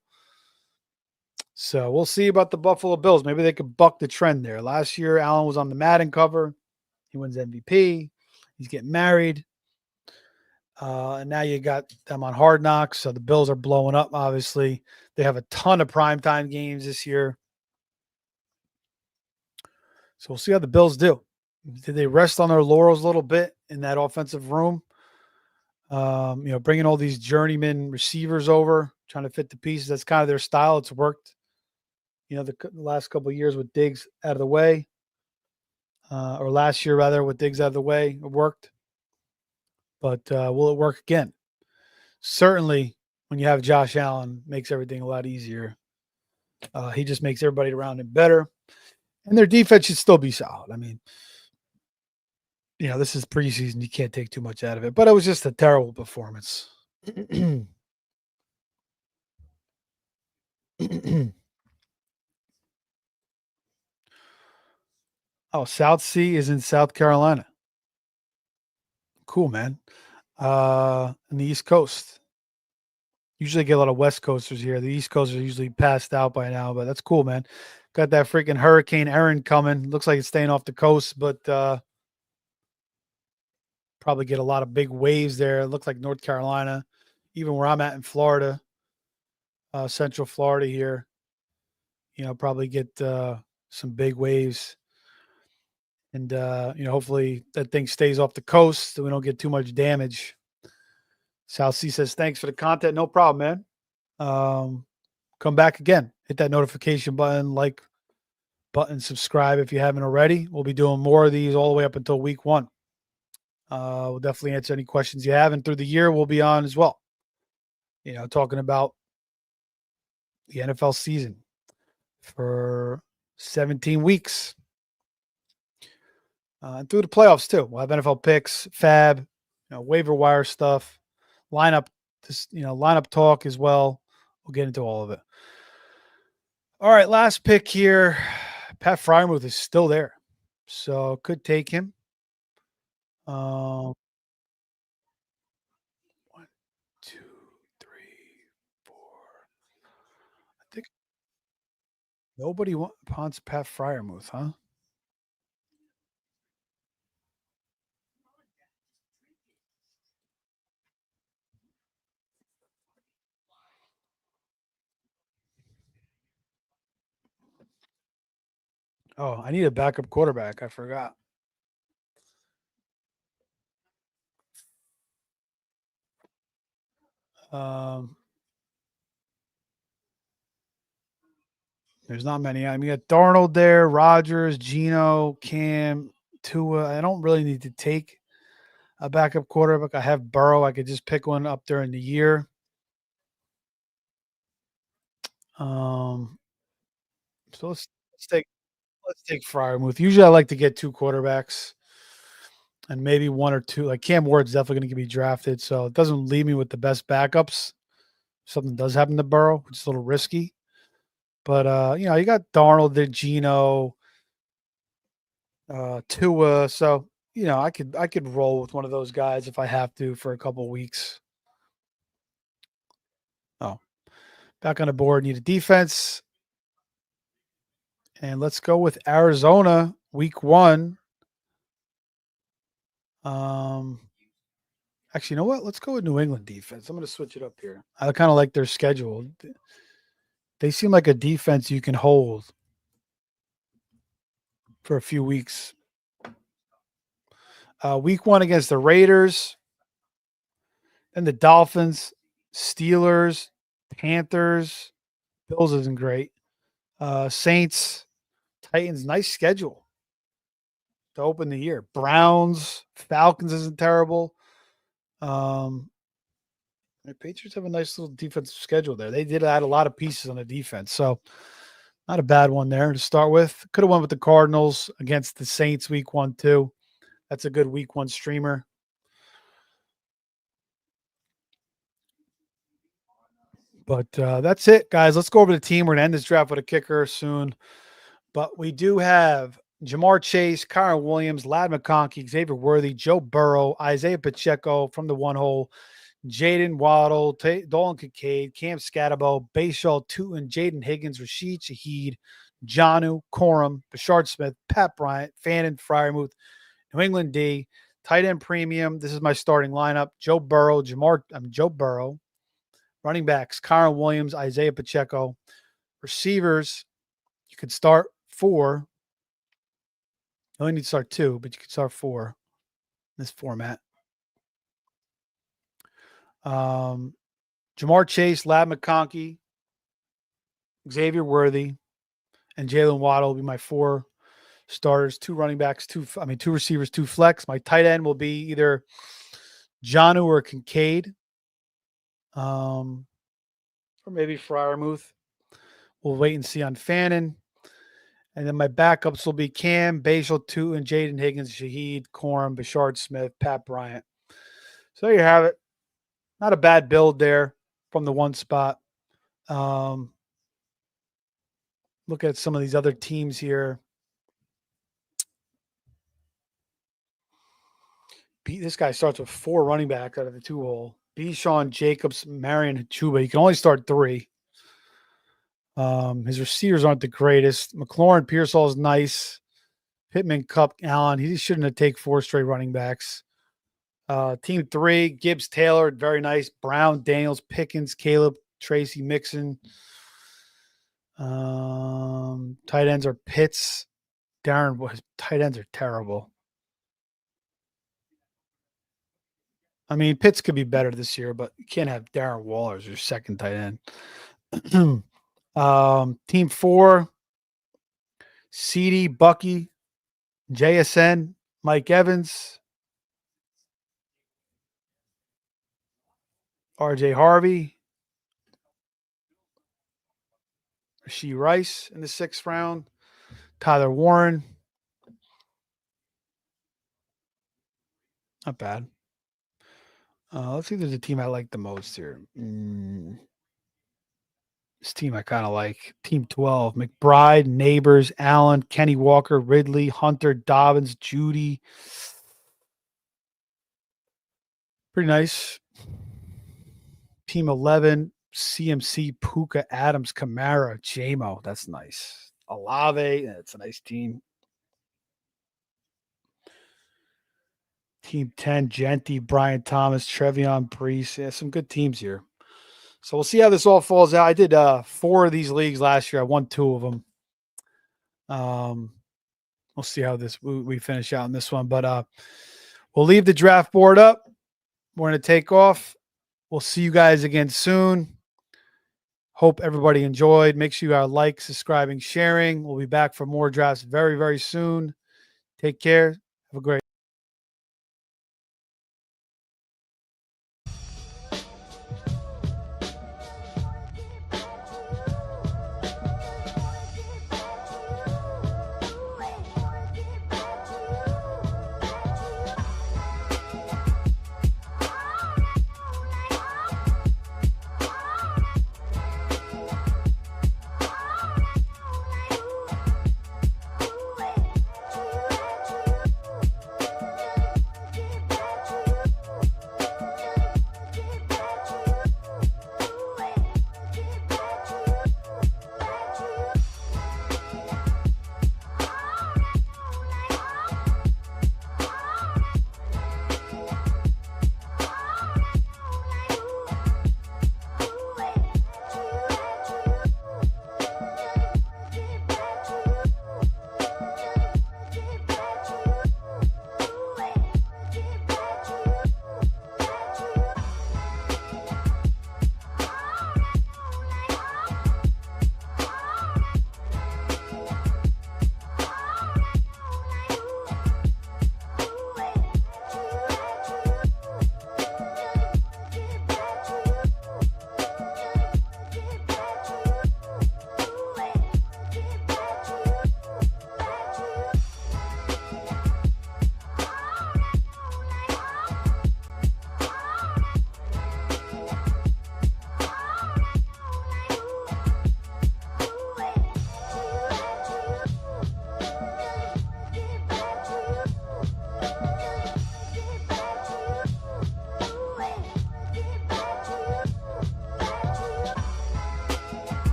Speaker 1: So we'll see about the Buffalo Bills. Maybe they could buck the trend there. Last year, Allen was on the Madden cover. He wins MVP. He's getting married. And now you got them on Hard Knocks. So the Bills are blowing up, obviously. They have a ton of primetime games this year. So we'll see how the Bills do. Did they rest on their laurels a little bit in that offensive room? Bringing all these journeyman receivers over, trying to fit the pieces. That's kind of their style. It's worked. The last couple of years with Diggs out of the way, or last year rather with Diggs out of the way, it worked. But will it work again? Certainly, when you have Josh Allen, makes everything a lot easier. He just makes everybody around him better, and their defense should still be solid. I mean, this is preseason; you can't take too much out of it. But it was just a terrible performance. Oh, South Sea is in South Carolina. Cool, man. In the East Coast. Usually get a lot of West Coasters here. The East Coasters are usually passed out by now, but that's cool, man. Got that freaking Hurricane Erin coming. Looks like it's staying off the coast, but probably get a lot of big waves there. It looks like North Carolina, even where I'm at in Florida, Central Florida here. Probably get some big waves. And, hopefully that thing stays off the coast so we don't get too much damage. South Sea says, thanks for the content. No problem, man. Come back again. Hit that notification button, like button, subscribe if you haven't already. We'll be doing more of these all the way up until week 1. We'll definitely answer any questions you have. And through the year, we'll be on as well. Talking about the NFL season for 17 weeks. And through the playoffs too. We'll have NFL picks, fab, waiver wire stuff, lineup talk as well. We'll get into all of it. All right, last pick here. Pat Freiermuth is still there, so could take him. 1, 2, 3, 4. I think nobody wants Pat Freiermuth, huh? Oh, I need a backup quarterback. I forgot. There's not many. I mean, you got Darnold there, Rodgers, Geno, Cam, Tua. I don't really need to take a backup quarterback. I have Burrow. I could just pick one up during the year. So let's take Freiermuth. Usually, I like to get 2 quarterbacks, and maybe 1 or 2. Like Cam Ward's definitely going to be drafted, so it doesn't leave me with the best backups. Something does happen to Burrow, which is a little risky. But you got Darnold, the Geno, Tua. So I could roll with one of those guys if I have to for a couple of weeks. Oh, back on the board. Need a defense, and let's go with Arizona week 1. Actually, you know what? Let's go with New England defense. I'm going to switch it up here. I kind of like their schedule. They seem like a defense you can hold for a few weeks. Week 1 against the Raiders, then the Dolphins, Steelers, Panthers. Bills isn't great. Saints, Titans, nice schedule to open the year. Browns, Falcons isn't terrible. The Patriots have a nice little defensive schedule there. They did add a lot of pieces on the defense, so not a bad one there to start with. Could have went with the Cardinals against the Saints week 1 too. That's a good week 1 streamer. But that's it, guys. Let's go over the team. We're going to end this draft with a kicker soon. But we do have Jamar Chase, Kyron Williams, Ladd McConkey, Xavier Worthy, Joe Burrow, Isaiah Pacheco from the one hole, Jaden Waddle, Dolan Kincaid, Cam Scatabo, Bashaw Tootin, Jaden Higgins, Rashid Shaheed, Jonnu, Corum, Bashard Smith, Pat Bryant, Fannin, Freiermuth, New England D, tight end premium. This is my starting lineup. Joe Burrow, Joe Burrow. Running backs, Kyron Williams, Isaiah Pacheco. Receivers, you could start 4. You only need to start 2, but you can start 4 in this format. Jamar Chase, Lab McConkey, Xavier Worthy, and Jalen Waddle will be my 4 starters. 2 running backs, 2 receivers, 2 flex. My tight end will be either Jonnu or Kincaid, or maybe Freiermuth. We'll wait and see on Fannin. And then my backups will be Cam, Bashal, and Jaden Higgins, Shaheed, Corum, Bashard Smith, Pat Bryant. So there you have it. Not a bad build there from the one spot. Look at some of these other teams here. This guy starts with 4 running backs out of the 2-hole. Bijan, Jacobs, Marion, Chuba. You can only start 3. His receivers aren't the greatest. McLaurin, Pearsall is nice. Pittman, Cup, Allen. He shouldn't have taken 4 straight running backs. Team 3, Gibbs, Taylor, very nice. Brown, Daniels, Pickens, Caleb, Tracy, Mixon. Tight ends are Pitts. Darren, his tight ends are terrible. I mean, Pitts could be better this year, but you can't have Darren Waller as your second tight end. Team 4, CD, Bucky, JSN, Mike Evans, RJ Harvey, Rashee Rice in the 6th round, Tyler Warren. Not bad. Let's see if there's a team I like the most here. This team I kind of like. Team 12, McBride, Neighbors, Allen, Kenny Walker, Ridley, Hunter, Dobbins, Judy. Pretty nice. Team 11, CMC, Puka, Adams, Kamara, JMO. That's nice. Olave, that's a nice team. Team 10, Genty, Brian Thomas, Trevion, Brees. Yeah, some good teams here. So we'll see how this all falls out. I did 4 of these leagues last year. I won 2 of them. We'll see how we finish out in this one. But we'll leave the draft board up. We're going to take off. We'll see you guys again soon. Hope everybody enjoyed. Make sure you are like, subscribing, sharing. We'll be back for more drafts very, very soon. Take care. Have a great